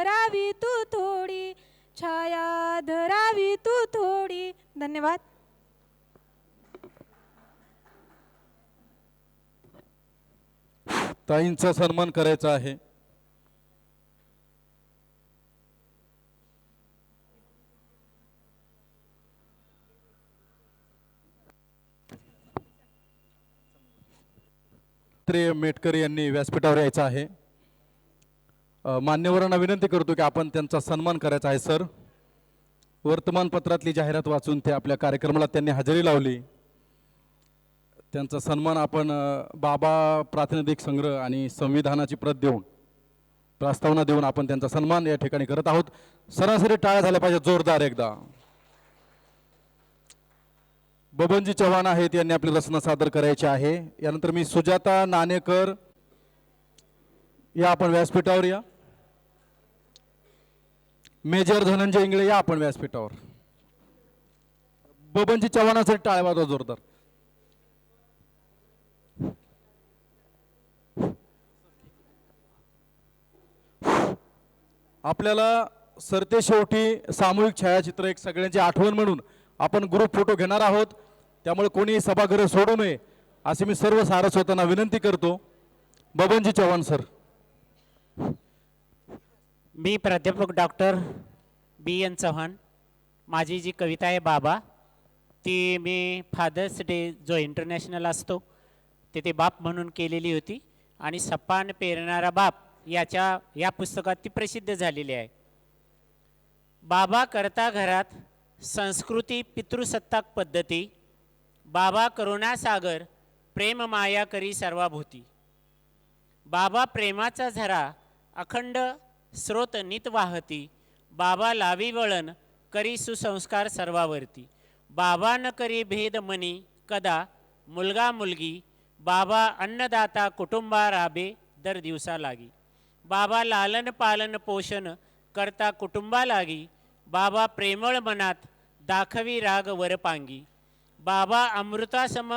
धरावी तू थोडी, छाया धरावी तू थोडी. धन्यवाद. ताईंचा सन्मान करायचा आहे. मेटकर यांनी व्यासपीठावर यायचं आहे. मान्यवरांना विनंती करतो की आपण त्यांचा सन्मान करायचा आहे. सर, वर्तमानपत्रातली जाहिरात वाचून ते आपल्या कार्यक्रमाला त्यांनी हजेरी लावली. त्यांचा सन्मान आपण बाबा प्रातिनिधिक संग्रह आणि संविधानाची प्रत देऊन, प्रस्तावना देऊन आपण त्यांचा सन्मान या ठिकाणी करत आहोत. सरासरी टाळ्या झाल्या पाहिजे जोरदार एकदा. बबनजी चव्हाण आहेत, यांनी आपली रचना सादर करायची आहे. यानंतर मी सुजाता नाणेकर, या आपण व्यासपीठावर या. मेजर धनंजय इंगळे, या आपण व्यासपीठावर. बबनजी चव्हाणासाठी टाळ्या वाजवा जोरदार. आपल्याला सरते शेवटी सामूहिक छायाचित्र एक सगळ्यांची आठवण म्हणून आपण ग्रुप फोटो घेणार आहोत. त्यामुळे कोणी सभागृह सोडू नये असे मी सर्व सारस्वतांना विनंती करतो. बबनजी चव्हाण सर. मी प्राध्यापक डॉक्टर B.N. चव्हाण. माझी जी कविता आहे बाबा, ती मी फादर्स डे जो इंटरनॅशनल असतो ते बाप म्हणून केलेली होती आणि सपान पेरणारा बाप या पुस्तकात ती प्रसिद्ध झालेली आहे. बाबा करता घरात संस्कृती पितृसत्ताक पद्धती, बाबा करुणासागर प्रेम माया करी सर्वाभूती. बाबा प्रेमाचा झरा अखंड स्रोत नित वाहती, बाबा लावी वळण करी सुसंस्कार सर्वावरती. बाबा न करी भेद मनी कदा मुलगा मुलगी, बाबा अन्नदाता कुटुंबा राबे दर दिवसा लागी. बाबा लालन पालन पोषण करता कुटुंबा लागी, बाबा प्रेमळ मनात दाखवी राग वरपांगी. बाबा अमृतासम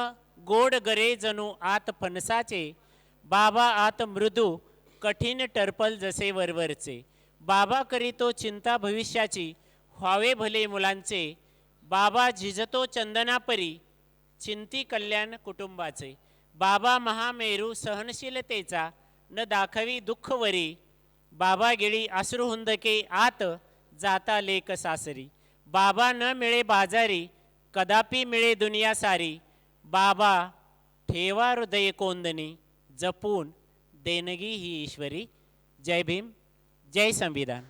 गोड गरे जणू आत फणसाचे, बाबा आत मृदू कठीण टर्पल जसे वरवरचे. बाबा करीतो चिंता भविष्याची व्हावे भले मुलांचे, बाबा झिजतो चंदनापरी चिंती कल्याण कुटुंबाचे. बाबा महामेरू सहनशीलतेचा न दाखवी दुःख वरी, बाबा गिळी अश्रुहुंदके आत जाता लेक सासरी. बाबा न मिळे बाजारी कदापि मिळे दुनिया सारी, बाबा ठेवा हृदय कोंदणी जपून देणगी ही ईश्वरी. जय भीम, जय संविधान.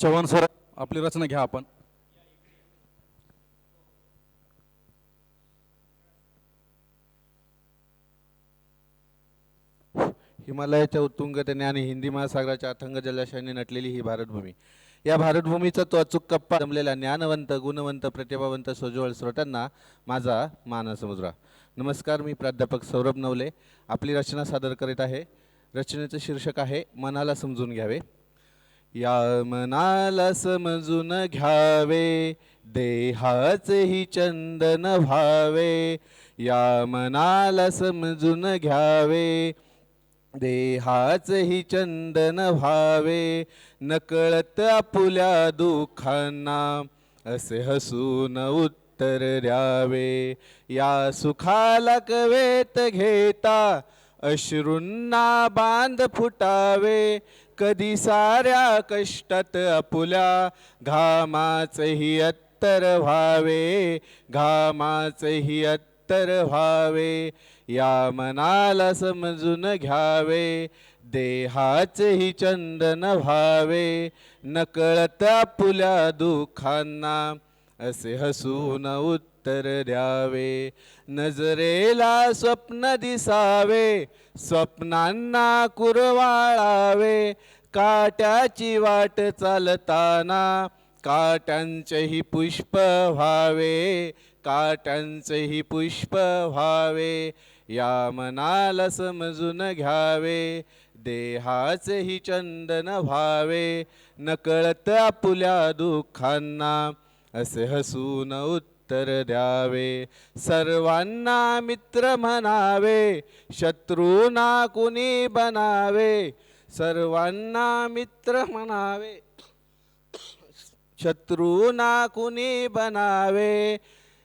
चव्हाण सर, आपली रचना घ्या आपण. हिमालयाच्या उत्तुंगतेने आणि हिंदी महासागराच्या अथंग जलाशयाने नटलेली ही भारतभूमी. या भारतभूमीचा तो अचूक कप्पा जमलेल्या ज्ञानवंत गुणवंत प्रतिभावंत सोज्वळ श्रोत्यांना माझा मानसमुद्रा. नमस्कार, मी प्राध्यापक सौरभ नवले आपली रचना सादर करीत आहे. रचनेचं शीर्षक आहे मनाला समजून घ्यावे. या मनाला समजून घ्यावे देहाचेही चंदन व्हावे. या मनाला समजून घ्यावे देहाचेही चंदन व्हावे. नकळत आपुल्या दुःखांना असे हसून उत्तर द्यावे. या सुखाला कवेत घेता अश्रूंना बांध फुटावे. कधी साऱ्या कष्टात आपुल्या घामाचेही अत्तर व्हावे. घामाचेही अत्तर व्हावे. या मनाला समजून घ्यावे देहाचेही चंदन व्हावे. नकळत आपुल्या दुःखांना असे हसून उत्तर द्यावे. नजरेला स्वप्न दिसावे स्वप्नांना कुरवाळावे. काट्याची वाट चालताना काट्यांचेही पुष्प व्हावे. काट्यांचेही पुष्प व्हावे. या मनाला समजून घ्यावे देहाचेही चंदन व्हावे. नकळत आपुल्या दुःखांना असे हसून उत्तर द्यावे. सर्वांना मित्र म्हणावे शत्रूंना कुणी बनावे. सर्वांना मित्र म्हणावे, शत्रूंना कुणी बनावे.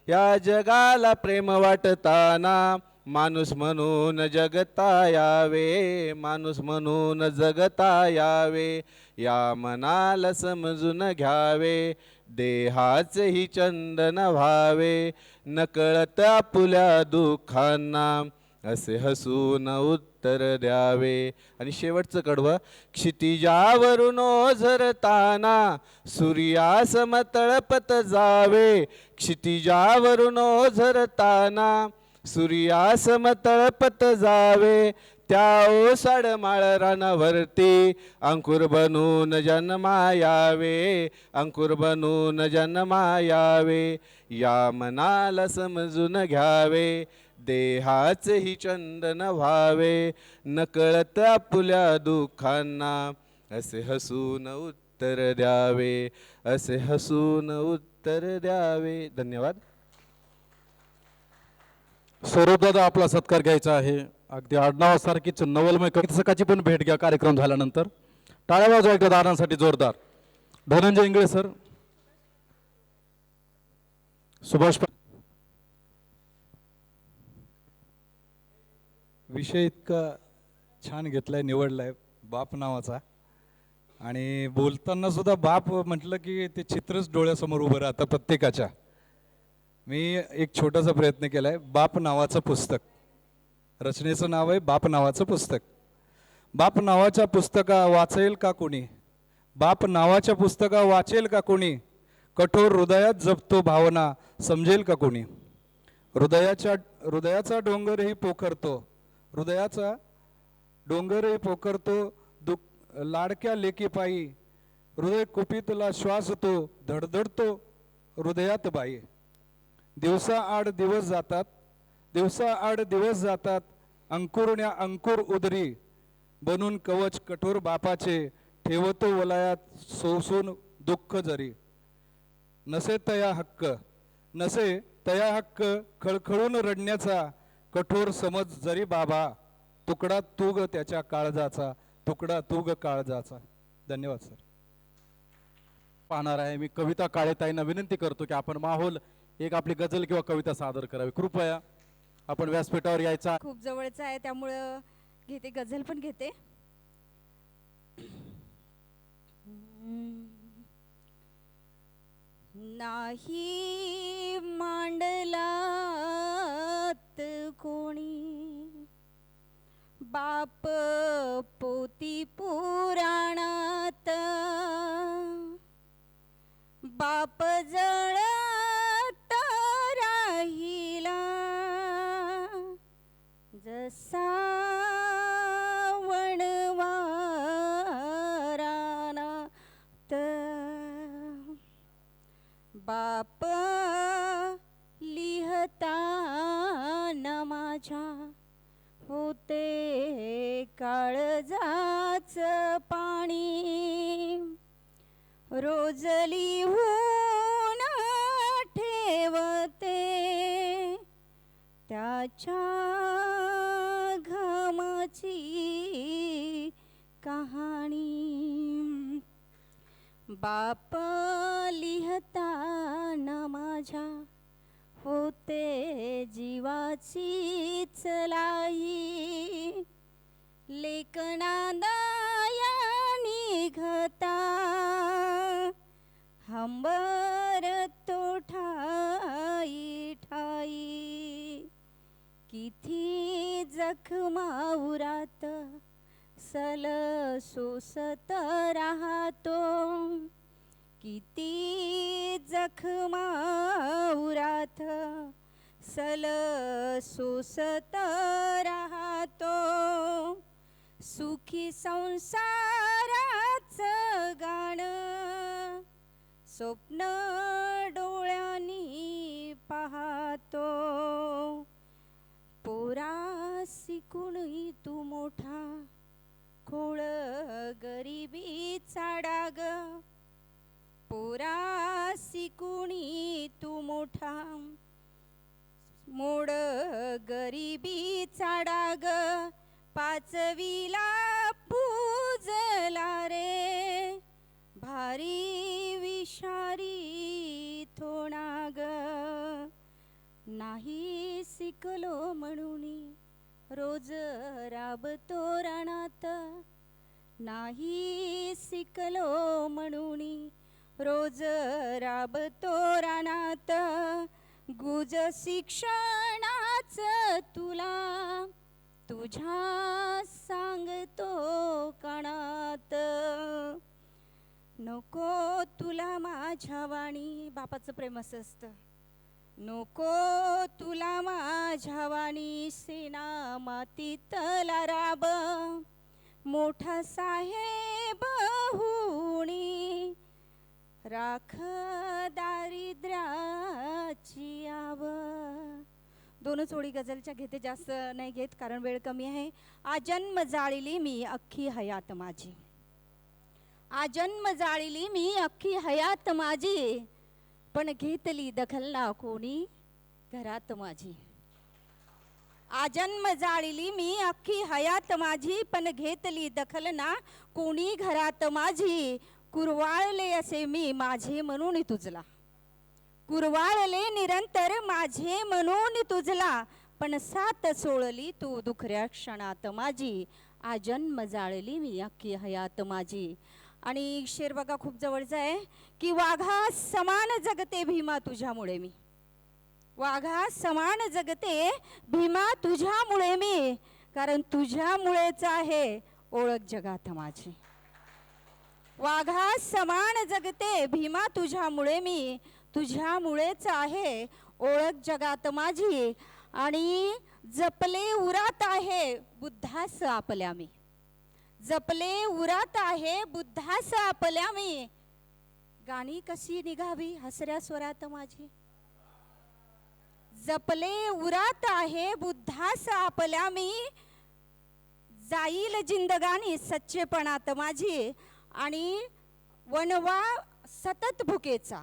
या जगाला प्रेम वाटताना माणूस म्हणून जगता यावे, माणूस म्हणून जगता यावे. या मनाला समजून घ्यावे, देहाचेही चंदन व्हावे. नकळत आपुल्या दुःखांना असे हसून उत्तर द्यावे. आणि शेवटचं कडवं, क्षितिजावरून ओझरताना सूर्यासम तळपत जावे. क्षितिजावरून ओझरताना सूर्यासम तळपत जावे. त्या ओसाड माळरानावरती अंकुर बनून जन्मायावे, अंकुर बनून जन्मायावे. या मनाला समजून घ्यावे, देहाचेही चंदन व्हावे. नकळत आपुल्या दुःखांना असे हसून उत्तर द्यावे, असे हसून उत्तर द्यावे. धन्यवाद. सौरभदादा, आपला सत्कार घ्यायचा आहे. अगदी आडनावासारखीच नवलमय कवितासकाची पण भेट घ्या कार्यक्रम झाल्यानंतर. टाळ्या वाजवा एकदा दादांसाठी जोरदार. धनंजय इंगळे सर, सुभाष विषय इतका छान घेतलाय, निवडलाय बाप नावाचा. आणि बोलताना सुद्धा बाप म्हटलं की ते चित्रच डोळ्यासमोर उभं राहतं प्रत्येकाच्या. मी एक छोटासा प्रयत्न केला आहे. बाप नावाचं पुस्तक, रचनेचं नाव आहे बाप नावाचं पुस्तक. बाप नावाच्या पुस्तका वाचेल का कोणी, बाप नावाच्या पुस्तका वाचेल का कोणी, कठोर हृदयात जपतो भावना समजेल का कोणी. हृदयाचा डोंगरही पोखरतो, हृदयाचा डोंगरही पोखरतो लाडक्या लेकीपायी. हृदय कुपितला श्वास तो धडधडतो हृदयात बाई. दिवसाआड दिवस जातात, दिवसाआड दिवस जातात, अंकुरण्या अंकुर उदरी. बनून कवच कठोर बापाचे, ठेवतो वलयात सोसून दुःख जरी. नसे तया हक्क, नसे तया हक्क, खळखळून रडण्याचा कठोर समज जरी बाबा. तुकडा तूग त्याच्या काळजाचा, तुकडा तूग काळजाचा. धन्यवाद सर. पाहणार आहे मी कविता काळेताईंना विनंती करतो की आपण माहोल एक आपली गझल किंवा कविता सादर करावी. कृपया आपण व्यासपीठावर यायचा. खूप जवळचं आहे त्यामुळं घेते, गझल पण घेते. नाही मांडलात कोणी बाप पोती पुराणात. बाप जळत राहिला जसा वणवारानात. बाप लिहताना माझ्या होते काळजाच पाणी. रोज लिहून ठेवते त्याच्या घामाची कहाणी. बाप लिहताना माझ्या होते जीवाचीच लाई. लेखनादाया निघता हंबर तो ठाई ठाई. किती जखमाउरात सल सोसत राहतो. किती जखमाउरात सल सोसत राहतो. सुखी संसाराच गाणं स्वप्न डोळ्यांनी पाहतो. पोरासी कुणी तू मोठा खोळ गरिबीचा डाग. पोरासी कुणी तू मोठा मोड गरिबीचा डाग. पाचवीला पूज नाही शिकलो म्हणून रोज राबतो रानात, नाही शिकलो म्हणून रोज राबतो रानात, गुज शिक्षणाच तुला तुझ्या सांगतो कानात. नको तुला माझ्या वाणी, बापाचं प्रेम असं असतं, नको तुला माझ्या वाणी सेना मातीतला राब, मोठा साहेब होणी राख दारिद्र्याची आव. दोनच ओळी गझलच्या घेते, जास्त नाही घेत कारण वेळ कमी आहे. आजन्म जाळिली मी अख्खी हयात माझी, आजन्म जाळिली मी अख्खी हयात माझी, पण घेतली दखल ना कोणी घरात माझी. आजन्म जाळिली मी अख्खी हयात माझी, पण घेतली दखल ना कोणी घरात माझी. कुरवाळले असे मी माझे म्हणून तुझला, कुरवाळले निरंतर माझे म्हणून तुझला, पण साथ सोळली तू दुखऱ्या क्षणात माझी. आजन्म जाळली मी अख्खी हयात माझी. आणि शेर बघा खूप जवळचा आहे की वाघा समान जगते भीमा तुझ्यामुळे मी, वाघा समान जगते भीमा तुझ्यामुळे मी, कारण तुझ्यामुळेच आहे ओळख जगात माझी. वाघा समान जगते भीमा तुझ्यामुळे मी, तुझ्यामुळेच आहे ओळख जगात माझी. आणि जपले उरात आहे बुद्धास आपल्या मी, जपले उरात आहे बुद्धास आपल्या मी, गाणी कशी निघावी हसऱ्या स्वरात माझी. जपले उरात आहे बुद्धास आपल्या मी, जाईल जिंदगानी सच्चेपणात माझी. आणि वनवा सतत भुकेचा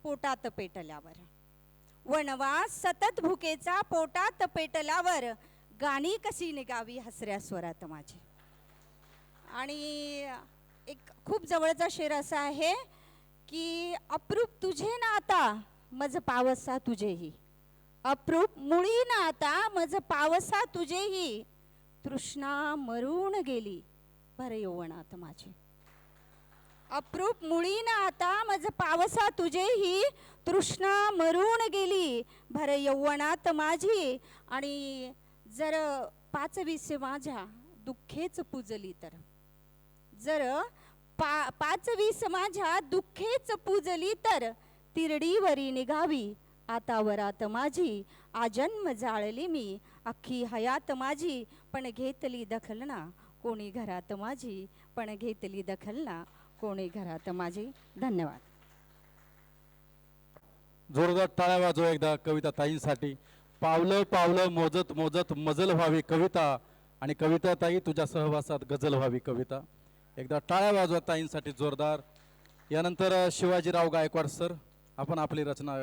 पोटात पेटल्यावर, वनवा सतत भुकेचा पोटात पेटल्यावर, गाणी कशी निघावी हसऱ्या स्वरात माझी. आणि एक खूप जवळचा शेर असा आहे की अप्रूप तुझे ना आता मज पावसा तुझेही, अप्रूप मुळी ना आता मज पावसा तुझेही, तृष्णा मरून गेली भर यौवनात माझी. अप्रूप मुळी ना आता मज पावसा तुझेही, तृष्णा मरून गेली भर यौवनात माझी. आणि जर 5-20 माझ्या दुःखेच पूजली तर, जर 5-20 माझ्या दुःखेच पूजली तर, तिरडीवरी निघावी आता वरात माझी. आजन्म जाळली मी अख्खी हयात माझी, पण घेतली दखल ना कोणी घरात माझी, पण घेतली दखल ना कोणी घरात माझी. धन्यवाद. जोरदार टाळ्या वाजवा एकदा कविता ताईंसाठी. पावलं पावलं मोजत मोजत मजल व्हावी कविता, आणि कविता ताई तुझ्या सहवासात गजल व्हावी कविता. एकदा टाळ्या वाजवा ताईंसाठी जोरदार. यानंतर शिवाजीराव गायकवाड सर, आपण आपली रचना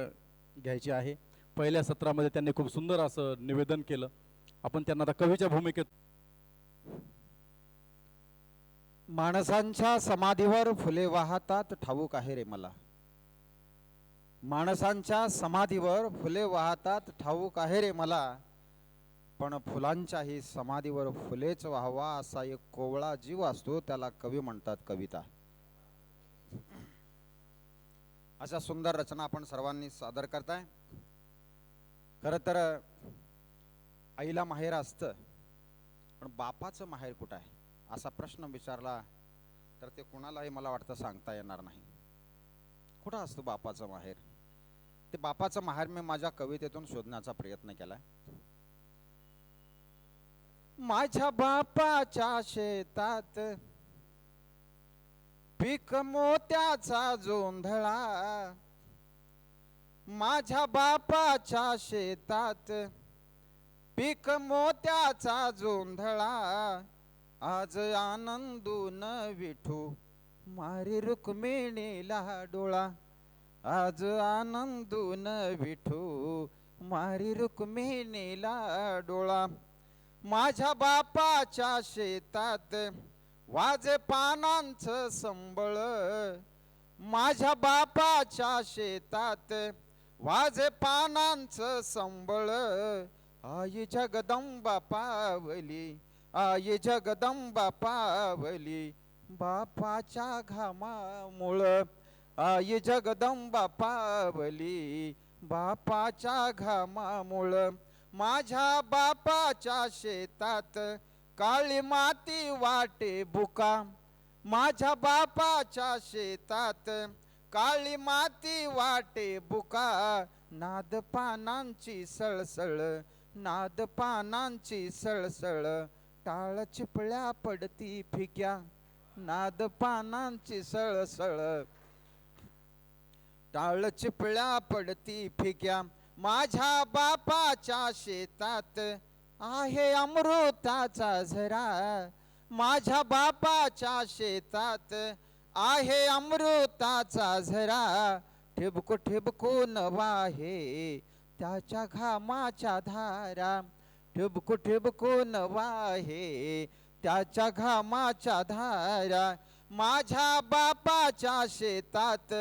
घ्यायची आहे. पहिल्या सत्रामध्ये त्यांनी खूप सुंदर असं निवेदन केलं, आपण त्यांना आता कवीच्या भूमिकेत. माणसांच्या समाधीवर फुले वाहतात ठाऊक आहे रे मला, माणसांच्या समाधीवर फुले वाहतात ठाऊक आहे रे मला, पण फुलांच्याही समाधीवर फुलेच वाहवा असा एक कोवळा जीव असतो, त्याला कवी म्हणतात कविता. अशा सुंदर रचना आपण सर्वांनी सादर करताय. खरं तर आईला माहेर असतं, पण बापाचं माहेर कुठं आहे असा प्रश्न विचारला तर ते कुणालाही मला वाटतं सांगता येणार नाही. कुठं असतं बापाचं माहेर? ते बापाचं माहेर मी माझ्या कवितेतून शोधण्याचा प्रयत्न केलाय. माझ्या बापाच्या शेतात पीक मोत्याचा जोंधळा, माझ्या बापाच्या शेतात पीक मोत्याचा जोंधळा, आज आनंदून विठू मारी रुक्मिणीला डोळा, आज आनंदून विठू मारी रुक्मिणीला डोळा. माझ्या बापाच्या शेतात वाजे पानांचं संबळ, माझ्या बापाच्या शेतात वाजे पानांचं संबळ, आई जगदंबा पावली, आई जगदंबा पावली, बापाच्या घामामुळं, आई जगदंबा पावली, बापाच्या घामामुळं. माझ्या बापाच्या शेतात काळी माती वाटे बुका, माझ्या बापाच्या शेतात काळी माती वाटे बुका, नाद पानांची सळसळ, नाद पानांची सळसळ, टाळ चिपळ्या पडती फिक्या, नाद पानांची सळसळ, टाळ चिपळ्या पडती फिक्या. माझ्या बापाच्या शेतात आहे अमृताचा झरा, माझ्या बापाच्या शेतात आहे अमृताचा झरा, ठिबको ठिबकून वाहे त्याच्या घामाच्या धारा, ठिबको ठिबकून वाहे त्याच्या घामाच्या धारा. माझ्या बापाच्या शेतात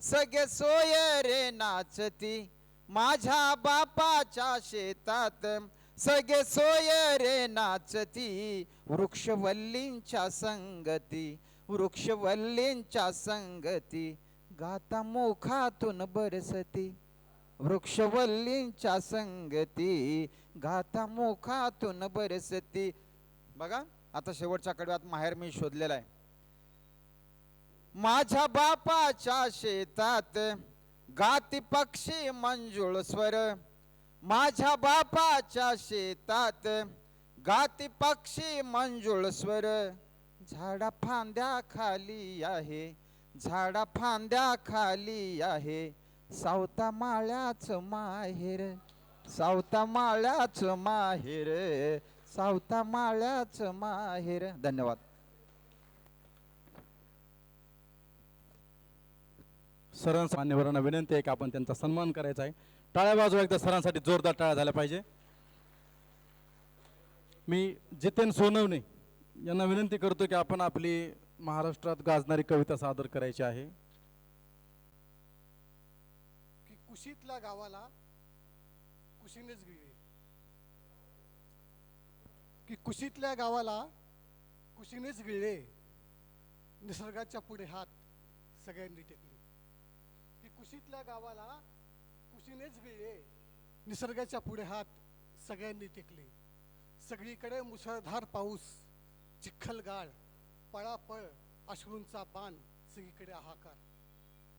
सगळे सोय रे नाचती, माझ्या बापाच्या शेतात सगळे सोय रे नाचती, वृक्षवल्लींच्या संगती, वृक्षवल्लींच्या संगती, गाता मुखातून बरसती, वृक्षवल्लींच्या संगती, गाता मुखातून बरसती. बघा आता शेवटच्या कडव्यात माहेर मी शोधलेला आहे. माझ्या बापाच्या शेतात गाती पक्षी मंजुळ स्वर, माझ्या बापाच्या शेतात गाती पक्षी मंजुळ स्वर, झाडा फांद्या खाली आहे, झाडा फांद्या खाली आहे, सावता माळ्याचं माहेर, सावता माळ्याचं माहेर, सावता माळ्याचं माहेर. धन्यवाद. सरांस मान्यवरांना विनंती आहे की आपण त्यांचा सन्मान करायचा आहे. टाळ्या वाजवा एकदा सरांसाठी, जोरदार टाळ्या झाल्या पाहिजे. मी जितेन सोनवणे यांना विनंती करतो की आपण आपली महाराष्ट्रात गाजणारी कविता सादर करायची आहे. की कुशीतल्या गावाला कुशीनेच गिळले, की कुशीतल्या गावाला कुशीनेच गिळले, निसर्गाच्या पुढे हात सगळ्यांनी टेकले. की कुशीतल्या गावाला कुशीनेच गिळले, निसर्गाच्या पुढे हात सगळ्यांनी टेकले. सगळीकडे मुसळधार पाऊस, चिखलगाळ, पळापळ, अश्रूंचा बाण, सगळीकडे हाहाकार.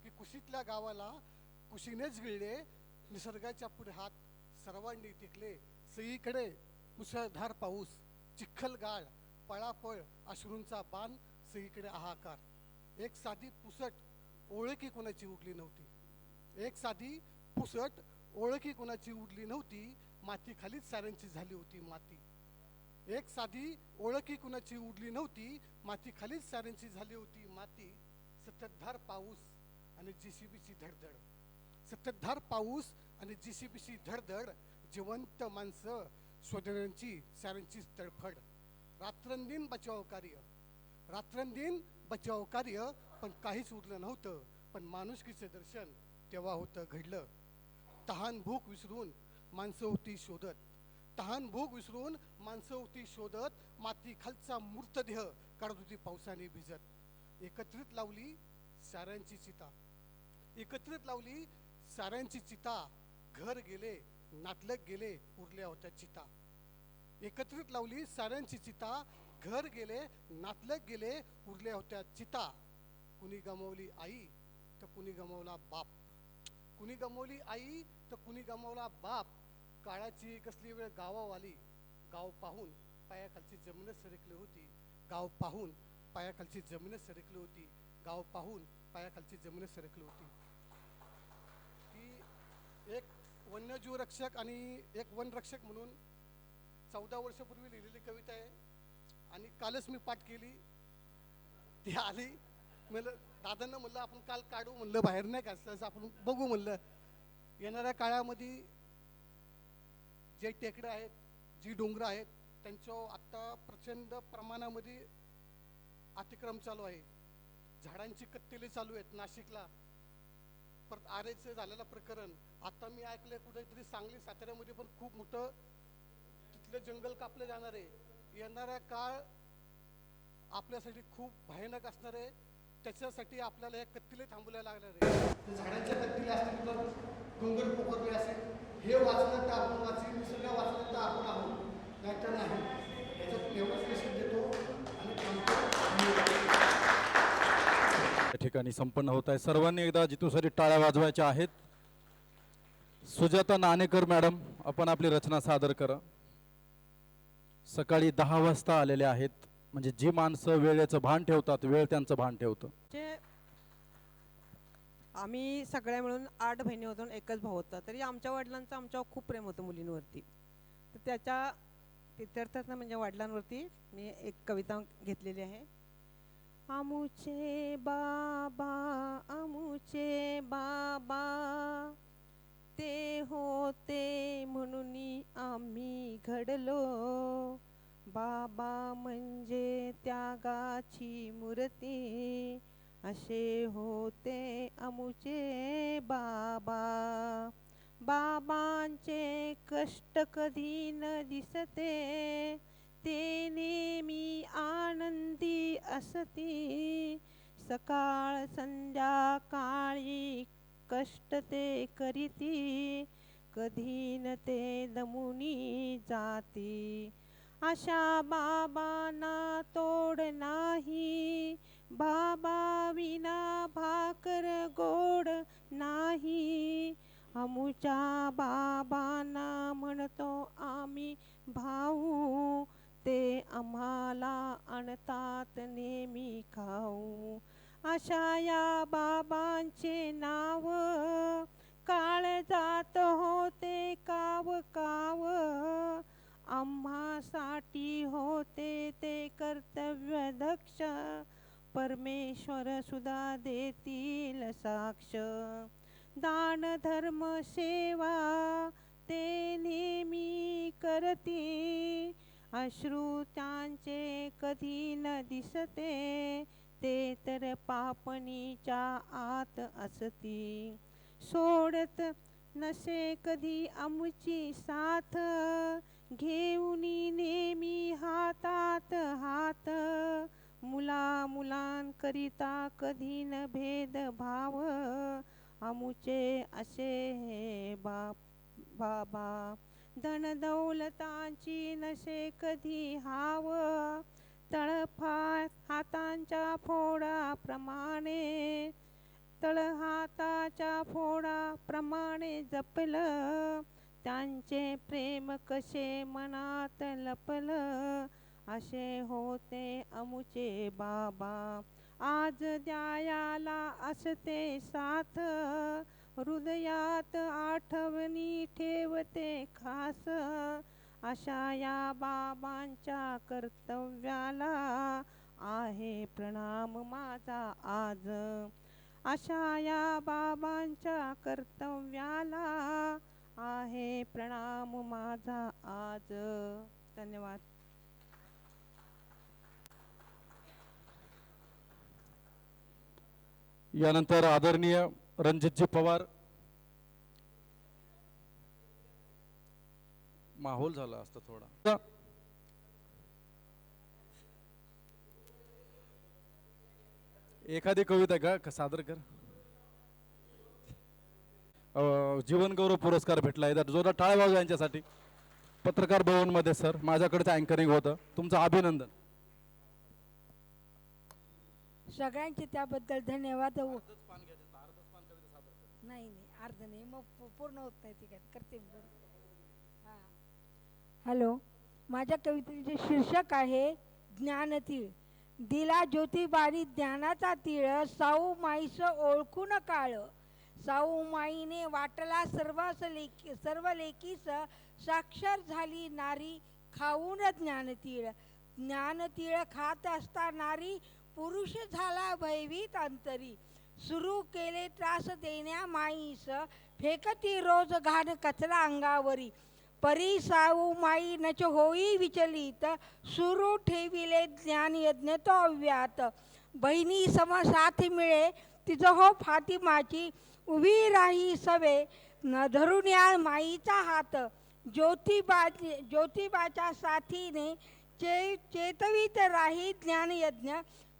की कुशीतल्या गावाला कुशीनेच गिळले, निसर्गाच्या पुढे हात सर्वांनी टेकले. सगळीकडे मुसळधार पाऊस, चिखलगाळ, पळापळ, अश्रूंचा बाण, सगळीकडे हाहाकार. एक साधी पुसट ओळखी कोणाची उडली नव्हती, एक साधी पुसट ओळखी कोणाची उडली नव्हती, माती खालीच साऱ्यांची झाली होती माती. एक साधी ओळखी कुणाची उडली नव्हती, माती खालीच साऱ्यांची झाली होती माती. सततधार पाऊस आणि JCBची धडधड, सततधार पाऊस आणि JCBची धडधड, जिवंत माणसं स्वजनांची साऱ्यांची तडफड. रात्रंदिन बचाव कार्य, रात्रंदिन बचाव कार्य, पण काहीच उरलं नव्हतं. पण माणुसकीचं दर्शन तेव्हा होतं घडलं. तहान भूक विसरून माणसं होती शोधत, तहान भूक विसरून माणसं होती शोधत, माती खालचा मृतदेह काढत होती पावसाने भिजत. एकत्रित लावली साऱ्यांची चिता, एकत्रित लावली साऱ्यांची चिता, घर गेले नातलग गेले उरल्या होत्या चिता. एकत्रित लावली साऱ्यांची चिता, घर गेले नातलग गेले उरल्या होत्या चिता. कुणी गमावली आई तर कुणी गमावला बाप, कुणी गमावली आई तर कुणी गमावला बाप. काळाची कसली वेळ गावावाली, गाव पाहून पायाखालची जमीनच सरकली होती, गाव पाहून पायाखालची जमीनच सरकली होती, गाव पाहून पायाखालची जमीनच सरकली होती. की एक वन्यजीव रक्षक आणि एक वनरक्षक म्हणून 14 वर्षापूर्वी लिहिलेली कविता आहे आणि कालच मी पाठ केली. ती आली, म्हणलं दादांना म्हणलं आपण काल काढू, म्हणलं बाहेर नाही काढलं, आपण बघू म्हणलं. येणाऱ्या काळामध्ये जे टेकडे आहेत, जी डोंगरं आहेत, त्यांच्यावर आत्ता प्रचंड प्रमाणामध्ये अतिक्रम चालू आहे. झाडांची कत्तले चालू आहेत नाशिकला. परत आरेचं झालेलं प्रकरण, आता मी ऐकलंय कुठेतरी सांगली साताऱ्यामध्ये पण खूप मोठं तिथलं जंगल कापलं जाणार आहे. येणारा काळ आपल्यासाठी खूप भयानक असणार आहे. त्याच्यासाठी आपल्याला या कत्तीला थांबवायला लागणार आहे. झाडांच्या कत्तीला असतील तर डोंगर पोखरले असेल, हे वाचलं तर आपण वाचेल, निसर्ग वाचलं तर आपण आहोत, नाहीतर नाही. याच्यात एवढंच मेसेज देतो आणि या ठिकाणी संपन्न होत आहे. सर्वांनी एकदा जितूसाठी टाळ्या वाजवायच्या आहेत. सुजाता नाणेकर मॅडम, आपण आपली रचना सादर करा. सकाळी 10 वाजता आलेले आहेत. म्हणजे जी माणसं वेळेचं भान ठेवतात, वेळ त्यांचं भान ठेवतं. आम्ही सगळ्या मिळून 8 बहिणी होतो, एकच भाऊ होता. तरी आमच्या वडिलांचं आमच्यावर खूप प्रेम होतं मुलींवरती. तर त्याच्या तिथर्थात म्हणजे वडिलांवरती मी एक कविता घेतलेली आहे. आमुचे बाबा ते होते म्हणून आम्ही घडलो. बाबा म्हणजे त्यागाची मूर्ती, असे होते आमुचे बाबा. बाबांचे कष्ट कधी न दिसते, ते नेहमी आनंदी असती. सकाळ संध्याकाळी कष्ट ते करीती, कधी न ते दमुनी जाती. अशा बाबांना तोड नाही, बाबा विना भाकर गोड नाही. आमुच्या बाबांना म्हणतो आम्ही भाऊ, ते आम्हाला आणतात नेहमी खाऊ. अशा या बाबांचे नाव काळजात होते काव काव. आम्हासाठी होते ते कर्तव्य दक्ष, परमेश्वर सुद्धा देतील साक्ष. दान धर्म सेवा ते नेहमी करती, अश्रू त्यांचे कधी न दिसते, ते तर पापणीच्या आत असती. सोडत नसे कधी आमची साथ, घेऊन नेहमी हातात हात. मुलांकरिता कधी न भेदभाव, आमुचे असे हे बाबा. धन दौलतांची नसे कधी हाव, तळफात हातांच्या फोडाप्रमाणे, तळहाताच्या फोडाप्रमाणे जपलं. त्यांचे प्रेम कसे मनात लपलं, असे होते आमुचे बाबा. आज द्यायाला असते साथ, हृदयात आठवणी ठेवते खास. अशा या बाबांच्या कर्तव्याला आहे प्रणाम माझा आज. अशा या बाबांच्या कर्तव्याला आहे प्रणाम माझा आज. धन्यवाद. यानंतर आदरणीय रणजितजी पवार. माहोल झाला असता थोडा. एखादी कविता का सादर कर. जीवन गौरव पुरस्कार भेटला आहे, जोरात टाळ्या वाजवा यांच्यासाठी. पत्रकार भवन मध्ये सर माझ्याकडचं अँकरिंग होतं. तुमचं अभिनंदन. सगळ्यांचे त्याबद्दल धन्यवाद. नाही अर्ध नाही, मग पूर्ण होत नाही. ठीक आहे, करते. हां, हॅलो. माझ्या कवितेचे शीर्षक आहे ज्ञानतीळ. दिला ज्योतिबारी ज्ञानाचा तीळ, साऊ माईस ओळखून काळ. साऊ माईने वाटला सर्व लेकीस, साक्षर झाली नारी खाऊन ज्ञानतीळ. ज्ञानतीळ खात असता नारी पुरुष झाला भयभीत अंतरी. सुरू केले त्रास देण्या माईस, फेकती रोज घाण कचरा अंगावरी. परी साऊ माई नच होई विचलित, सुरू ठेविले ज्ञान यज्ञ तो अव्यात. बहिणी सम साथ मिळे तिज हो फातिमाची, उभी राही सवे न धरून या माईचा हात, ज्योतिबाच्या साथीने चेतवीत राही ज्ञानयज्ञ,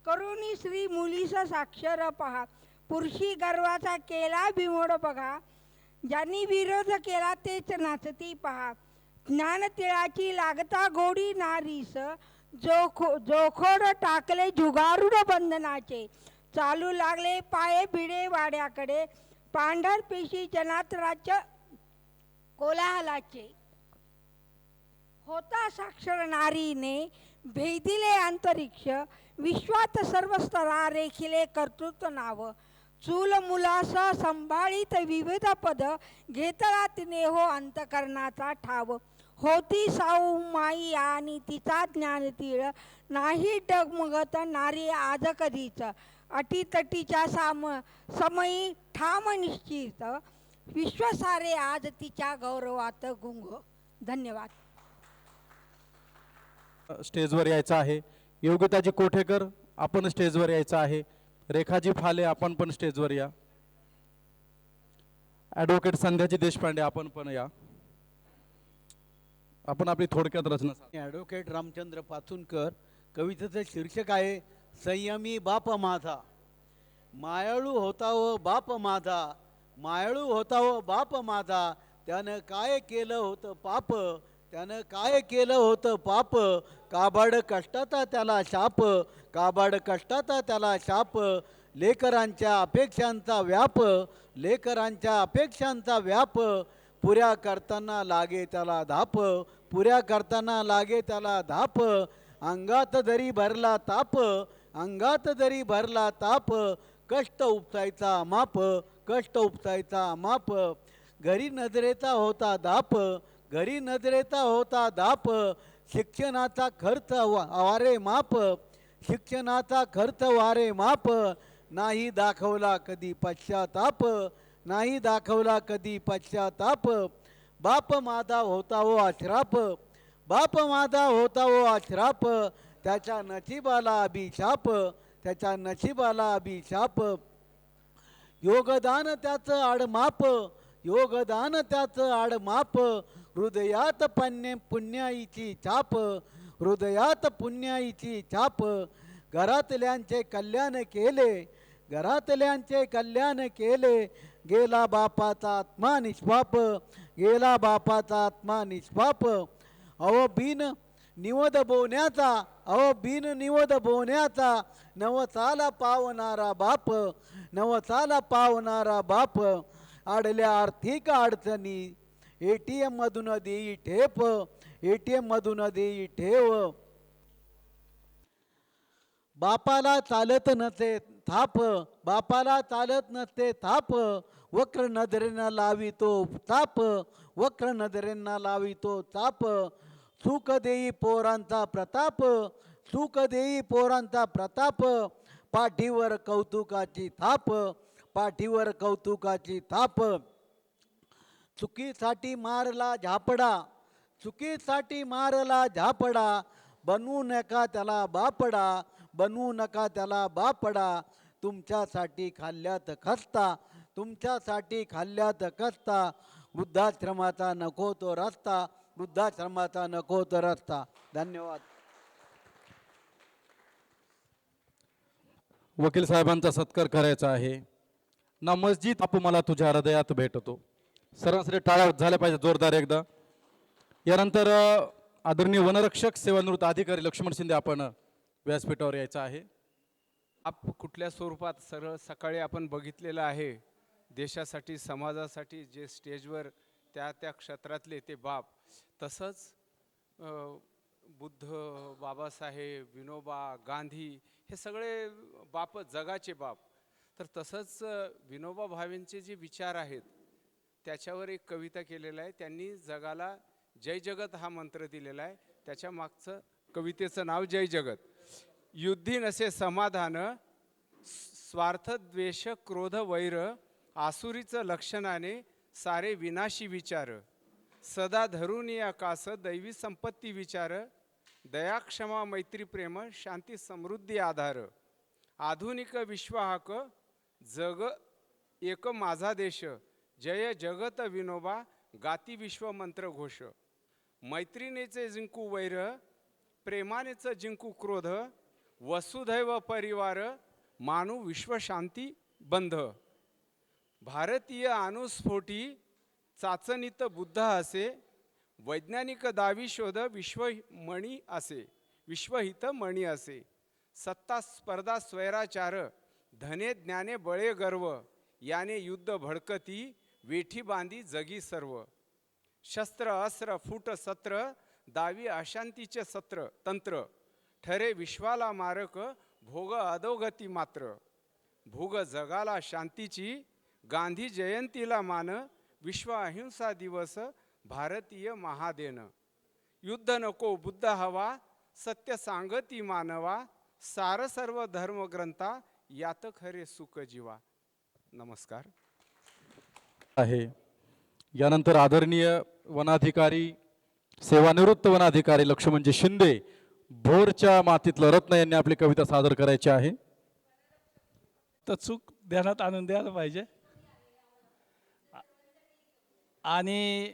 करुणी श्री मुलीस साक्षर पहा, पुरुषी गर्वाचा केला बिमोड बघा, ज्यांनी विरोध केला तेच नाचती पहा, ज्ञान तिळाची लागता गोडी नारीस, जोखोड टाकले जुगारूड बंधनाचे, चालू लागले पाये भिडे वाड्याकडे, पांढर पेशी जनातराच्या कोलाहलाचे, होता साक्षर नारीने भेदिले अंतरिक्ष, विश्वात सर्व स्तरा रेखिले कर्तृत्व नाव, चूल मुलास संभाळीत विविध पद, घेतला तिने हो अंतकरणाचा ठाव, होती साऊ माई आणि तिचा ज्ञानतीळ, नाही डगमगत नारी आज कधीच, अटीतटीच्या समयी ठाम निश्चित, विश्वसारे आज तिच्या गौरवात गुंग. धन्यवाद. स्टेजवर यायचं आहे. योगिताजी कोठेकर आपण स्टेजवर यायचं आहे. रेखाजी फाले आपण पण स्टेजवर या. ॲडव्होकेट संध्याजी देशपांडे आपण पण या. आपण आपली थोडक्यात रचना. ॲडव्होकेट रामचंद्र पाचुनकर. कवितेचं शीर्षक आहे संयमी बाप माझा. मायाळू होता व बाप माझा, मायाळू होता व बाप माझा, त्यानं काय केलं होतं पाप, त्यानं काय केलं होतं पाप, काबाड कष्टाचा त्याला शाप, काबाड कष्टाचा त्याला शाप, लेकरांच्या अपेक्षांचा व्याप, लेकरांच्या अपेक्षांचा व्याप, पुऱ्या करताना लागे त्याला धाप, पुऱ्या करताना लागे त्याला धाप, अंगात जरी भरला ताप, अंगात जरी भरला ताप, कष्ट उपसायचा माप, कष्ट उपसायचा माप, घरी नजरेचा होता दाप, घरी नजरेचा होता दाप, शिक्षणाचा खर्च वारे माप, शिक्षणाचा खर्च वारे माप, नाही दाखवला कधी पश्चाताप, नाही दाखवला कधी पश्चाताप, बाप माझा होता वो अश्राप, बाप माझा होता वो अश्राप, त्याच्या नशिबाला अभिशाप, त्याच्या नशिबाला अभिशाप, योगदान त्याचं आडमाप, योगदान त्याचं आडमाप, हृदयात पुण्याईची छाप, हृदयात पुण्याईची छाप, घरातल्यांचे कल्याण केले, घरातल्यांचे कल्याण केले, गेला बापाचा आत्मा निष्पाप, गेला बापाचा आत्मा निष्पाप, अहो बिन निवद बोण्याचा, अहो बिन निवद बोण्याचा, नवसाला पावणारा बाप, नवसाला पावणारा बाप, आडल्या आर्थिक अडचणी ATM मधून देई ठेप, ATM मधून देई ठेव, बापाला चालत नसे थाप, बापाला चालत नसते थाप, वक्र नजरेनं लावितो ताप, वक्र नजरेनं लावितो ताप, सुख देई पोरांचा प्रताप, सुख देई पोरांचा प्रताप, पाठीवर कौतुकाची थाप, पाठीवर कौतुकाची थाप, चुकीसाठी मारला झापडा, चुकीसाठी मारला झापडा, बनवू नका त्याला बापडा, बनवू नका त्याला बापडा, तुमच्यासाठी खाल्ल्यात खस्ता, तुमच्यासाठी खाल्ल्यात खस्ता, वृद्धाश्रमाचा नको तो रस्ता, वृद्धाश्रमाचा नको तो रस्ता. धन्यवाद. वकील साहेबांचा सत्कार करायचा आहे. ना मस्जिद आप मला तुझ्या हृदयात भेटतो. सरासरी टाळ्या झाल्या पाहिजे जोरदार एकदा. यानंतर आदरणीय वनरक्षक सेवानिवृत्त अधिकारी लक्ष्मण शिंदे आपण व्यासपीठावर यायचं आहे. आप कुठल्या स्वरूपात सरळ सकाळी आपण बघितलेलं आहे, देशासाठी समाजासाठी जे स्टेजवर त्या त्या क्षेत्रातले ते बाप, तसंच बुद्ध, बाबासाहेब, विनोबा, गांधी हे सगळे बाप, जगाचे बाप. तर तसंच विनोबा भावेंचे जे विचार आहेत त्याच्यावर एक कविता केलेला आहे. त्यांनी जगाला जय जगत हा मंत्र दिलेला आहे. त्याच्या मागचं कवितेचं नाव जय जगत. युद्धी नसे समाधान, स्वार्थ द्वेष क्रोध वैर, आसुरीचं लक्षणाने सारे विनाशी विचार, सदा धरून आकाश दैवी संपत्ती विचार, दया क्षमा मैत्री प्रेम शांती समृद्धी आधार, आधुनिक विश्वाहक जग एक माझा देश, जय जगत विनोबा गाती विश्व मंत्र घोष. मैत्रिणीचे जिंकू वैर, प्रेमानेच जिंकू क्रोध, वसुधैव परिवार मानू विश्वशांती बंध. भारतीय अणुस्फोटी चाचणीत बुद्ध असे, वैज्ञानिक दावी शोध विश्वमणी असे, विश्वहित मणी असे. सत्ता स्पर्धा स्वैराचार, धने ज्ञाने बळे गर्व, याने युद्ध भडकती वेठी बांधी जगी सर्व. शस्त्र अस्त्र फूट सत्र, दावी अशांतीचे सत्र तंत्र, ठरे विश्वाला मारक भोग अधोगती मात्र. भोग जगाला शांतीची गांधी जयंतीला मान, विश्व अहिंसा दिवस भारतीय महादेन. युद्ध नको बुद्ध हवा, सत्य सांगती मानवा, सार सर्व धर्मग्रंथा यात खरे सुख जीवा. नमस्कार. आहे यानंतर आदरणीय वनाधिकारी सेवानिवृत्त वनाधिकारी लक्ष्मणजी शिंदे भोरच्या मातीतलं रत्न यांनी आपली कविता सादर करायची आहे. तर चूक ध्यानात आणून द्यायला पाहिजे. आणि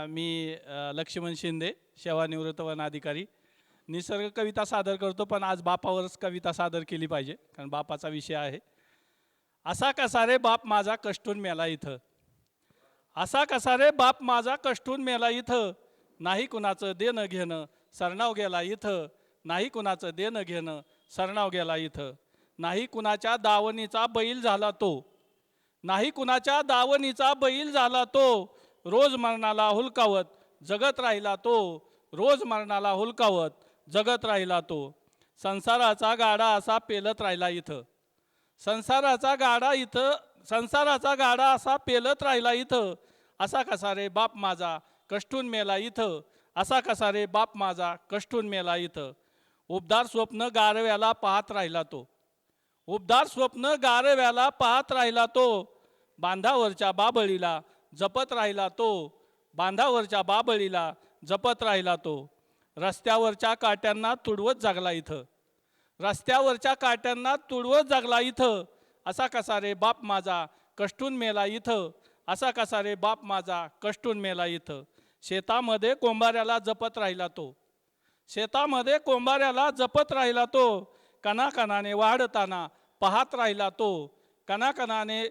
मी लक्ष्मण शिंदे सेवानिवृत्त वनाधिकारी निसर्ग कविता सादर करतो, पण आज बापावरच कविता सादर केली पाहिजे कारण बापाचा विषय आहे. असा कसा रे बाप माझा कष्टून मेला इथं, असा कसा रे बाप माझा कष्टून मेला इथं, नाही कुणाचं देणं घेणं सरणाव गेला इथं, नाही कुणाचं देणं घेणं सरणाव गेला इथं. नाही कुणाच्या दावणीचा बैल झाला तो, नाही कुणाच्या दावणीचा बैल झाला तो, रोज मरणाला हुलकावत जगत राहिला तो, रोज मरणाला हुलकावत जगत राहिला तो. संसाराचा गाडा असा पेलत राहिला इथं, संसाराचा गाडा असा पेलत राहिला इथं. असा कसा रे बाप माझा कष्टून मेला इथं, असा कसा रे बाप माझा कष्टून मेला इथं. उबदार स्वप्न गारव्याला पाहत राहिला तो, उबदार स्वप्न गारव्याला पाहत राहिला तो. बांधावरच्या बाबळीला जपत राहिला तो, बांधावरच्या बाबळीला जपत राहिला तो. रस्त्यावरच्या काट्यांना तुडवत जगला इथं, रस्त्यावरच्या काट्यांना तुडवत जगला इथं. असा कसा रे बाप माझा कष्टून मेला इथं, असा कसा रे बाप माझा कष्टून मेला इथं. शेतामध्ये कोंबाऱ्याला जपत राहिला तो, शेतामध्ये कोंबाऱ्याला जपत राहिला तो. कणाकणाने वाढताना पाहत राहिला तो, कणाकणाने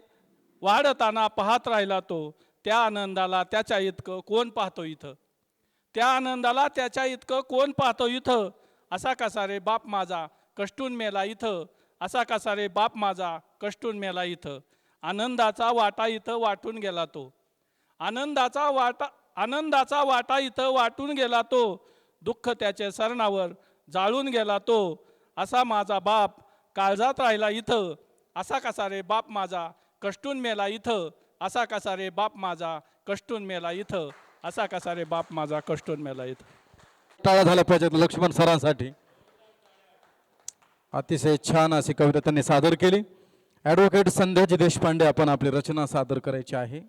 वाढताना पाहत राहिला तो. त्या आनंदाला त्याच्या इतकं कोण पाहतो इथं, त्या आनंदाला त्याच्या इतकं कोण पाहतो इथं. असा कसा रे बाप माझा कष्टून मेला इथं, असा कसा रे बाप माझा कष्टून मेला इथं. आनंदाचा वाटा इथं वाटून गेला तो, आनंदाचा वाटा इथं वाटून गेला तो. दुःख त्याचे सरणावर जाळून गेला तो. असा माझा बाप काळजात राहिला इथं, असा कसा रे बाप माझा कष्टून मेला इथं, असा कसा रे बाप माझा कष्टून मेला इथं, असा कसा रे बाप माझा कष्टून मेला इथं. टाळ्या झाल्या पाहिजेत लक्ष्मण सरांसाठी. अतिशय छान अशी कविता त्यांनी सादर केली. ॲडव्होकेट संध्याजी देशपांडे आपण आपली रचना सादर करायची आहे.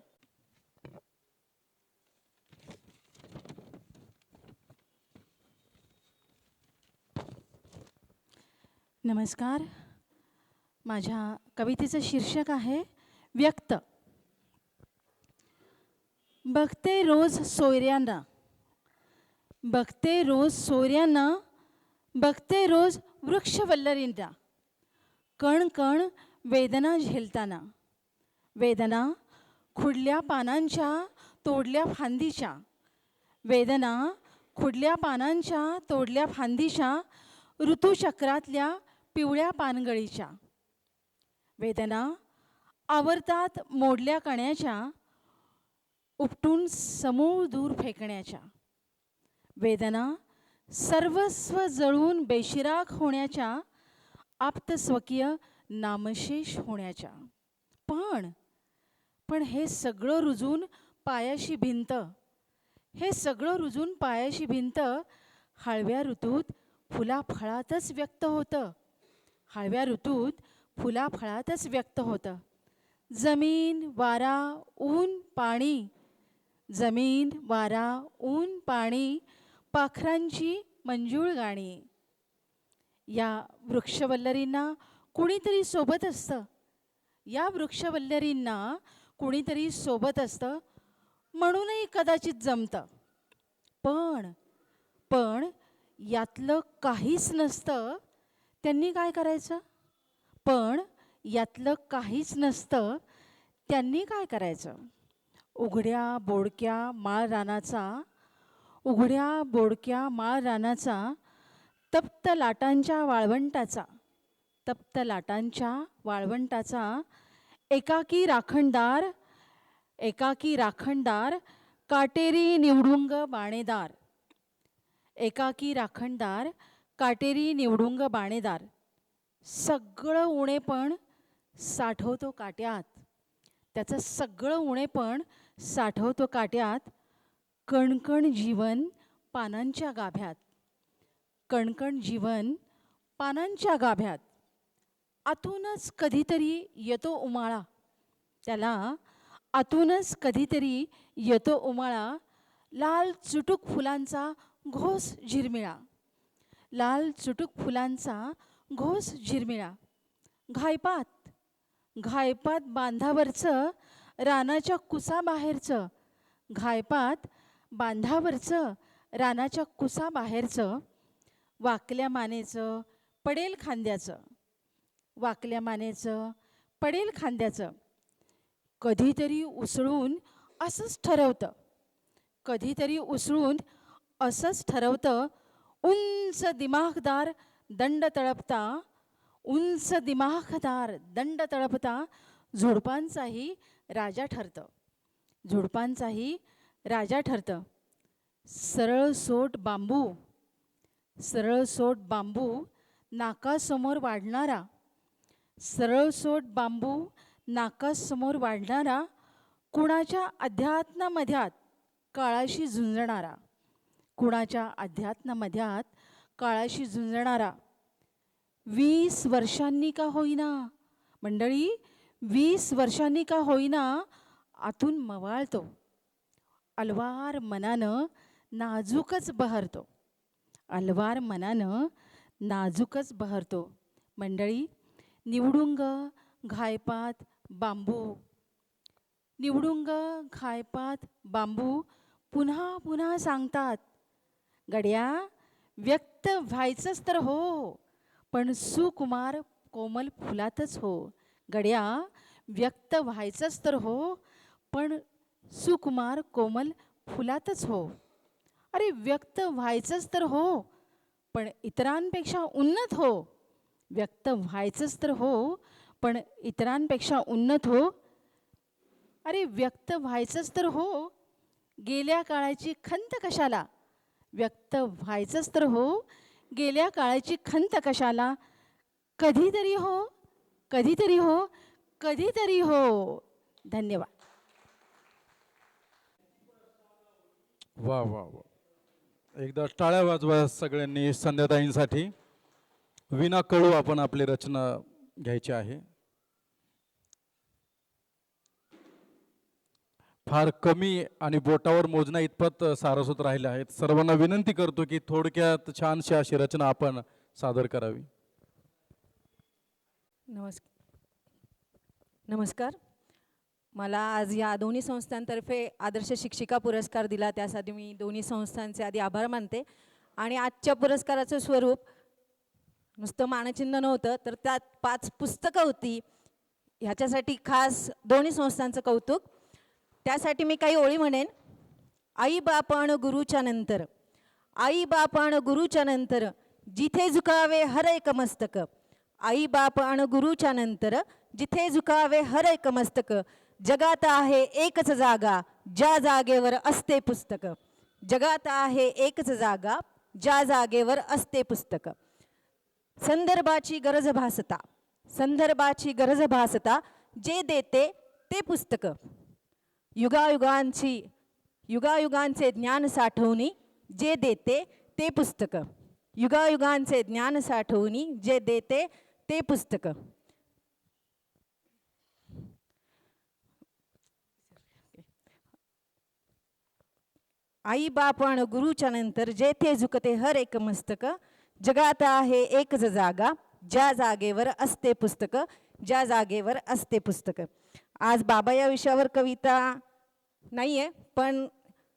नमस्कार. माझ्या कवितेचं शीर्षक आहे व्यक्त. बघते रोज सोयऱ्यांना, बघते रोज सोयऱ्यांना, बघते रोज वृक्षवल्लरींना, कण कण वेदना झेलताना. वेदना खुडल्या पानांच्या तोडल्या फांदीच्या, वेदना खुडल्या पानांच्या तोडल्या फांदीच्या, ऋतुचक्रातल्या पिवळ्या पानगळीच्या. वेदना आवरतात मोडल्या कण्याच्या, उपटून समूळ दूर फेकण्याच्या. वेदना सर्वस्व जळून बेशिराक होण्याच्या, आप्तस्वकीय नामशेष होण्याच्या. पण हे सगळं रुजून पायाशी भिंत, हे सगळं रुजून पायाशी भिंत हळव्या ऋतूत फुलाफळातच व्यक्त होतं, हळव्या ऋतूत फुलाफळातच व्यक्त होतं. जमीन वारा ऊन पाणी, जमीन वारा ऊन पाणी, पाखरांची मंजूळ गाणी. या वृक्षवल्लरींना कुणीतरी सोबत असतं, या वृक्षवल्लरींना कुणीतरी सोबत असतं म्हणूनही कदाचित जमतं. पण पण यातलं काहीच नसतं, त्यांनी काय करायचं? पण यातलं काहीच नसतं, त्यांनी काय करायचं? उघड्या बोडक्या माळ रानाचा तप्त लाटांच्या वाळवंटाचा एकाकी राखणदार काटेरी निवडुंग बाणेदार सगळं उणेपण साठवतो काट्यात. त्याचं सगळं उणेपण साठवतो काट्यात. कणकण जीवन पानांच्या गाभ्यात. आतूनच कधीतरी येतो उमाळा. लाल चुटुक फुलांचा घोस झिरमिळा. घायपात बांधावरचं रानाच्या कुसाबाहेरचं वाकल्या मानेचं पडेल खांद्याचं कधीतरी उसळून असंच ठरवतं. उंच दिमाखदार दंड तळपता झुडपांचाही राजा ठरतं. सरळ सोट बांबू नाकासमोर वाढणारा कुणाच्या अध्यात्नामध्यात काळाशी झुंजणारा 20 वर्षांनी का होईना मंडळी 20 वर्षांनी का होईना आतून मवाळतो. अलवार मनानं नाजूकच बहरतो. मंडळी, निवडुंग घायपात बांबू पुन्हा पुन्हा सांगतात, गड्या व्यक्त व्हायचंच तर हो, पण सुकुमार कोमल फुलातच हो. गड्या व्यक्त व्हायचंच तर हो, पण सुकुमार कोमल फुलातच हो. अरे व्यक्त व्हायचंच तर हो, पण इतरांपेक्षा उन्नत हो. व्यक्त व्हायचंच तर हो, पण इतरांपेक्षा उन्नत हो. अरे व्यक्त व्हायचंच तर हो, गेल्या काळाची खंत कशाला. व्यक्त व्हायचंच तर हो, गेल्या काळाची खंत कशाला. कधीतरी हो. धन्यवाद. वा वा वा, एकदा टाळ्या वाजवा सगळ्यांनी संध्याताईंसाठी. विना कळू आपण आपली रचना घ्यायची आहे. फार कमी आणि बोटावर मोजण्या इतपत सारस्वत राहिले आहेत. सर्वांना विनंती करतो की थोडक्यात छानशी अशी रचना आपण सादर करावी. नमस्कार. मला आज या दोन्ही संस्थांतर्फे आदर्श शिक्षिका पुरस्कार दिला, त्यासाठी मी दोन्ही संस्थांचे आधी आभार मानते. आणि आजच्या पुरस्काराचं स्वरूप नुसतं मानचिन्ह नव्हतं, तर त्यात 5 पुस्तकं होती. ह्याच्यासाठी खास दोन्ही संस्थांचं कौतुक. त्यासाठी मी काही ओळी म्हणेन. आई बापण गुरुच्या नंतर जिथे झुकावे हर एक मस्तक. आई बापण गुरुच्या नंतर जिथे झुकावे हर एक मस्तक. जगात आहे एकच जागा ज्या जागेवर असते पुस्तक. जगात आहे एकच जागा ज्या जागेवर असते पुस्तक. संदर्भाची गरज भासता जे देते ते पुस्तक. युगायुगांचे ज्ञान साठवणी जे देते ते पुस्तक. युगायुगांचे ज्ञान साठवणी जे देते ते पुस्तक. आई बापण गुरुच्या नंतर जेथे झुकते हर एक मस्तक. जगात आहे एकच जागा ज्या जागेवर असते पुस्तक. ज्या जागेवर असते पुस्तक. आज बाबा या विषयावर कविता नाही आहे, पण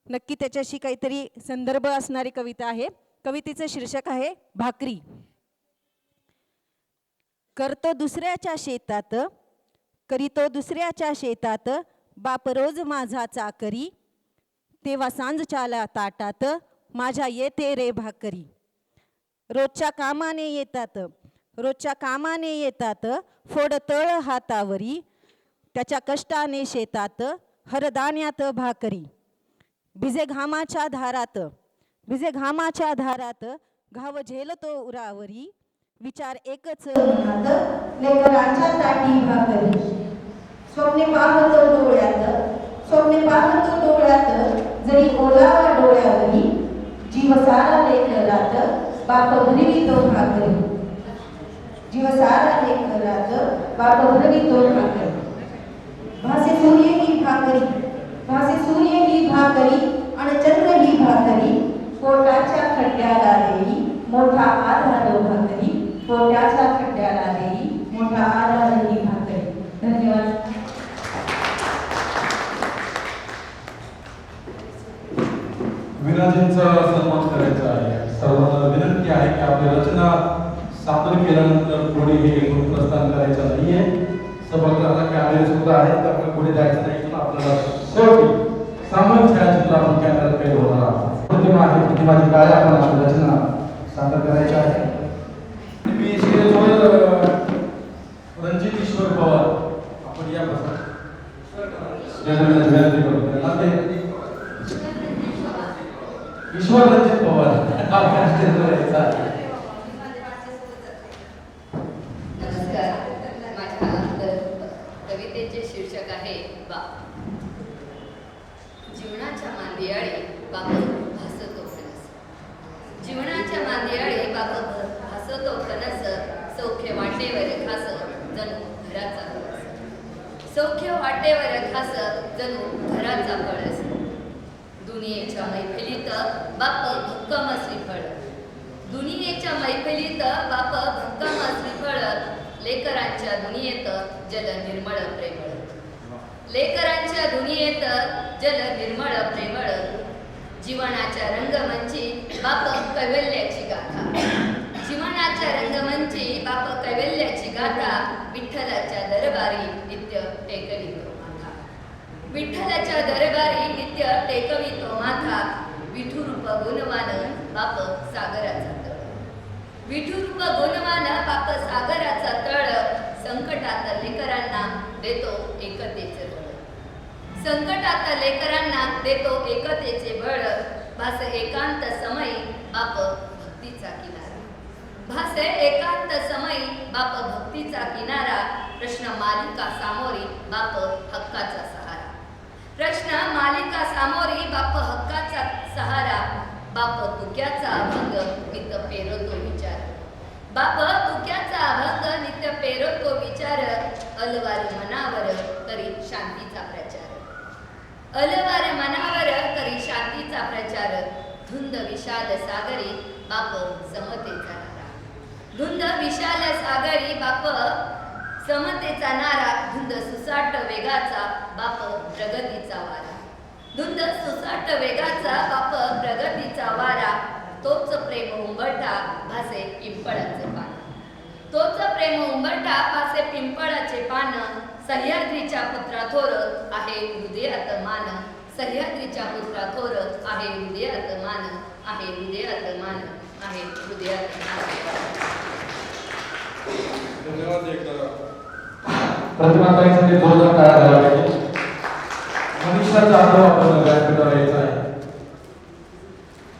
नक्की त्याच्याशी काहीतरी संदर्भ असणारी कविता आहे. कवितेचं शीर्षक आहे भाकरी. करतो दुसऱ्याच्या शेतात, करीतो दुसऱ्याच्या शेतात, बाप रोज माझा चाकरी, तेव्हा सांजच्याला ताटात माझ्या येते रे भाकरी. रोजच्या कामाने येतात, रोजच्या कामाने येतात, फोड तळ हातावरी, त्याच्या कष्टाने शेतात हरदाण्यात भाकरी. भिजे घामाच्या धारात, भिजे घामाच्या धारात, घाव झेलतो उरावरी, विचार एकच मनात, लेकरांच्या ताटी भाकरी. स्वप्ने पाहतो डोळ्यात, स्वप्ने पाहतो डोळ्यात, जरी ओलावा डोळ्यावरी, जीव सारा लेकरात, बाप भरवितो भाकरी. जीव सारा लेकरात, बाप भरवितो भाकरी. भासे सूर्य ही भाकरी, भासे सूर्य ही भाकरी, आणि चंद्र ही भाकरी, पोटाच्या खड्ड्याला देई मोठा आधार भाकरी. पोटाच्या खड्ड्याला देई मोठा आधार ही भाकरी. धन्यवाद. विराजींचा सन्मान करायचा आहे. सर्वांना विनंती आहे की आपली रचना सादर केल्यानंतर पुढे हे प्रस्थान करायचं नाहीये. सभागृहाला कॅमेरे सुद्धा आहेत, त्यामुळे पुढे जायचं नाही. पण आपल्याला शेवटी सामूहिक छायाचित्र आपण कॅमेऱ्यात काही होणार आहोत. प्रतिमा आहे, प्रतिमाची काय आपण आपली रचना सादर करायची आहे. मी स्टेजवर रणजित ईश्वर पवार आपण या बसा विनंती करतो. ईश्वर रणजित पवार आपण स्टेजवर यायचा. नमस्कार. माझ्या कवितेचे शीर्षक आहे बाप. जीवनाच्या मांदियाळी बाप भासतो फणस, जीवनाच्या मांदियाळी बाप भासतो फणस, सौख्य वाटेवर खास जणू घराचा कळस, सौख्य वाटेवर खास जणू घराचा कळस. दुनियेच्या मैफिलीत बाप भक्कम श्रीफळ, दुनियेच्या मैफिलीत बाप भक्कम श्रीफळ, लेकरांच्या दुनियेत जल निर्मळ प्रेमळ, लेकरांच्या दुनियेत जल निर्मळ प्रेमळ. जीवनाच्या रंगमंची बाप कैवल्याची गाथा, जीवनाच्या रंगमंची बाप कैवल्याची गाथा, विठ्ठलाच्या दरबारी नित्य टेकवितो माथा, विठ्ठलाच्या दरबारी नित्य टेकवितो माथा. विठुरूप गुणवान बाप सागराचा तळ, विठुरूप गुणवान बाप सागराचा तळ. संकटात लेकरांना देतो एकतेचे बळ, संकटात लेकरांना देतो एकतेचे बळ. भास एकांत समयी बाप भक्तीचा किनारा, भास एकांत समयी बाप भक्तीचा किनारा. प्रश्न मालिका सामोरी बाप हक्काचा सहारा, प्रश्न मालिका सामोरी बाप हक्काचा सहारा. बाप तुक्याचा अभंग नित्य पेरतो विचार, बाप तुक्याचा अभंग नित्य पेरतो विचार. अलवार मनावर करी शांतीचा प्रचार, अलवार मनावर करी शांतीचा प्रचार. धुंद विशाल सागरी बाप समतेचा नारा, धुंद विशाल सागरी बाप समतेचा नारा. धुंद सुसाट वेगाचा बाप प्रगतीचा वारा, धुंद सुसाट वेगाचा बाप प्रगतीचा वारा. तोच प्रेम उंबरठा भासे पिंपळाचे पान, तोच प्रेम उंबरठा भासे पिंपळाचे पान. सह्याद्रीच्या पुत्रा थोर आहे हृदयात मान, सह्याद्रीच्या पुत्रा थोर आहे हृदयात मान, आहे हृदयात मान, आहे हृदयात मान. धन्यवाद. प्रतिमाताईंसाठी जोरदार टाळ्या झाला पाहिजे. मनीषा जाधव आपण व्यासपीठावर यायचं आहे.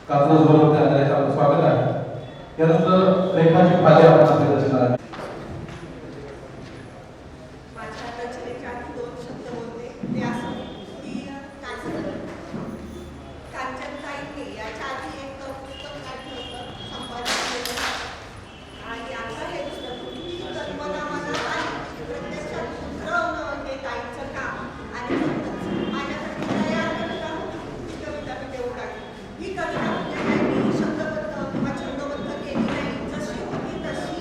कात्रज बरोबर त्यांना आपलं स्वागत आहे. त्यानंतर रेखाची फाले आपण आपली रचना आहे. माझ्या रचनेच्या आधी दोन शब्द बोलते. ते असं की कांचनताईंनी याच्या आधी एक पुस्तक काढलं होतं संपादन, आणि आता हे पुस्तक कल्पना मनात आली प्रत्यक्षात उतरवणं हे ताईंचं काम. आणि माझ्यासाठी तयार कविता होती, ही कविता मी देऊ टाकली. ही कविता म्हणजे काही मी शब्दबद्ध किंवा छंदबद्ध केली नाही, जशी होती तशी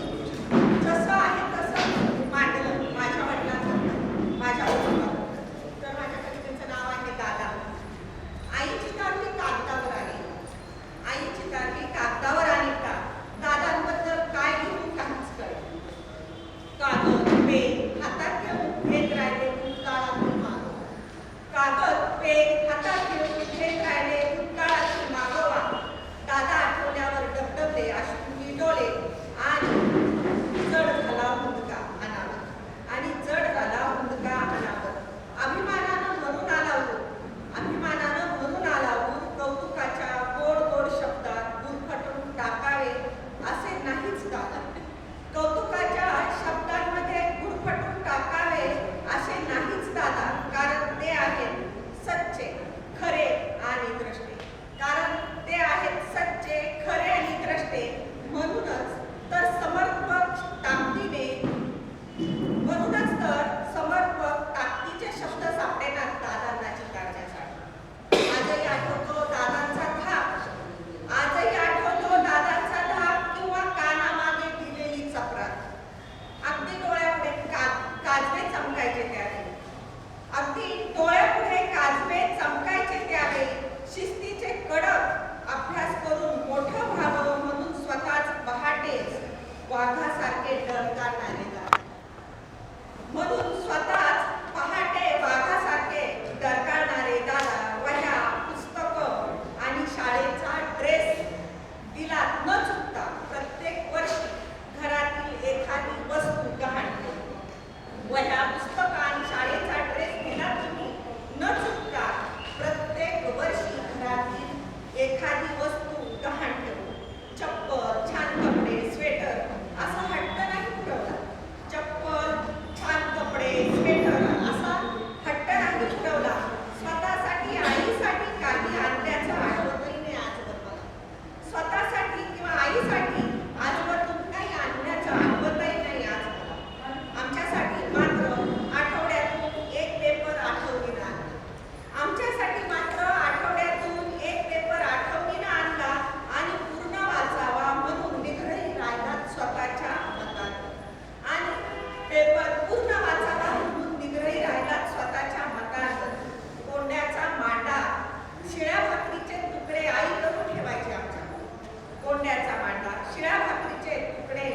कोंड्याचा मांडा, शिळ्या भाकरीचे तुकडे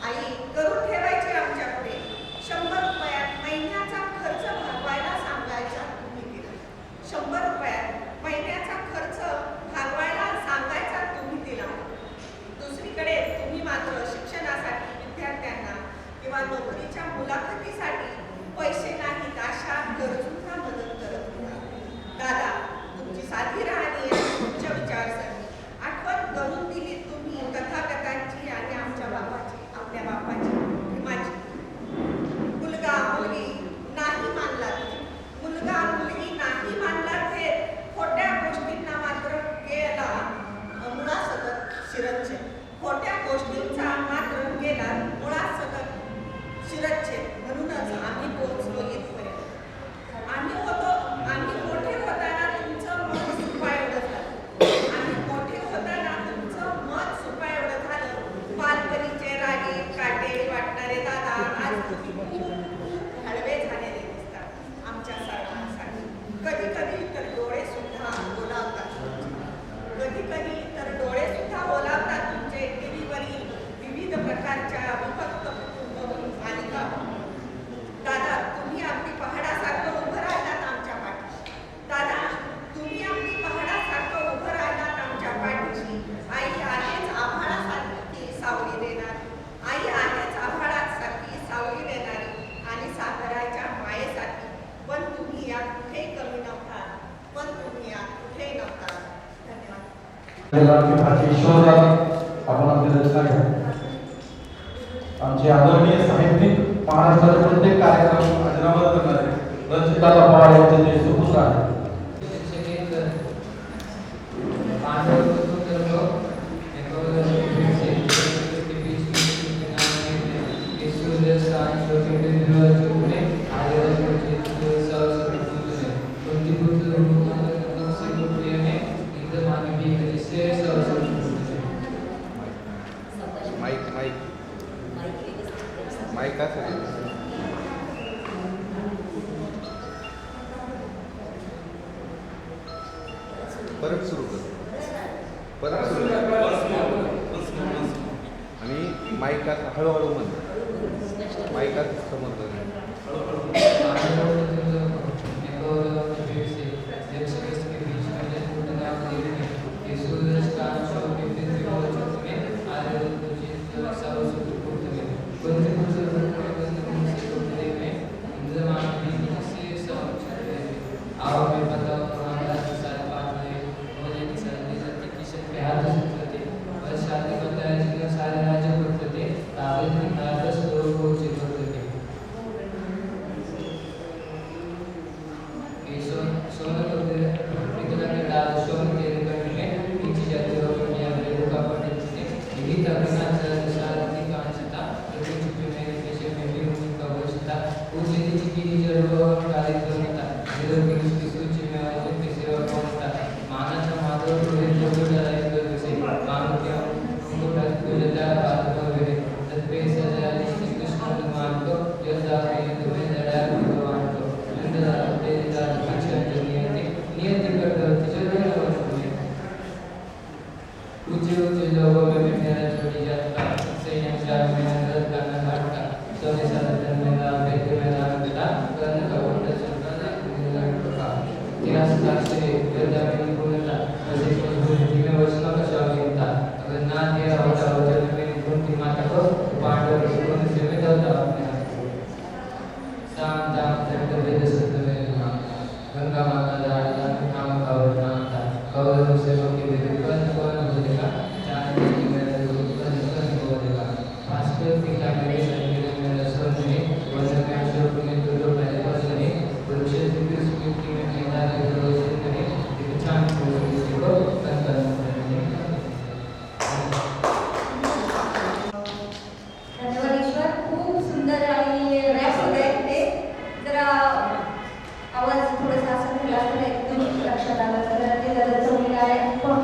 आई करून ठेवायची आमच्या पुढे. 100 रुपयात महिन्याचा खर्च भागवायला सांगायचा तुम्ही तिला. 100 रुपयात महिन्याचा खर्च भागवायला सांगायचा तुम्ही तिला. दुसरीकडे तुम्ही मात्र शिक्षणासाठी विद्यार्थ्यांना किंवा नोकरीच्या मुलाखतीसाठी पैसे नाहीत अशा गरजूंना मदत करत होता. दादा, तुमची साधी राहणी आणि उच्च विचारसरणी आठवण करून दिली तुम्ही तथागतांची आणि आमच्या बापाची, आपल्या बापाची, माझी. मुलगा मुलगी नाही मानला ते, मुलगा मुलगी नाही मानला ते, खोट्या गोष्टींना मात्र गेला मुळासकट शिरच्छेद. खोट्या गोष्टींचा मात्र गेला मुळासकट शिरच्छेद. म्हणूनच आम्ही पोहोचलो इथपर्यंत. आम्ही मोठे होताना तुमचं मन सुपा एवढं झालं. आम्ही मोठे होताना तुमचं मन सुपा एवढं झालं. बालपणीचे रागे काटे वाटणारे दादा आज तुम्ही खूप हळवे झालेले दिसतात आमच्या सर्वांसाठी. कधी कधी तर डोळे सुद्धा ओलावतात. कधी कधी तर डोळे सुद्धा ओलावतात तुमचे टीव्हीवरील विविध प्रकारच्या विभक्त मालिका. दादा, तुम्ही अगदी पहाडासारखं उभं राहिलात आमच्या पाठीशी. दादा, तुम्ही अगदी पहाडासारखं उभं राहिलात आमच्या पाठीशी. आई आहेच आभाळासारखी सावली देणारी. आई आहेच आभाळासारखी सावली देणारी आणि सागराच्या मायेसारखी. पण तुम्ही यात कुठेही कमी नव्हता. पण तुम्ही यात कुठेही नव्हता. धन्यवाद. आपण आपली रचना घ्या. आमचे आदरणीय साहित्यिक महाराष्ट्राचे प्रत्येक कार्यक्रम अजरामर करणारे रचिता पवार यांचे ते सुपुत्र आहे. परत सुरू कर, परत सुरू कर. आणि माईकात हळूहळू म्हण, माईकात समजलं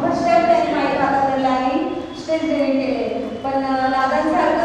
फर्स्ट टाइम त्यांनी माईक हातात धरला आणि स्टेज ट्रेनिंग केले. पण दादांसारखं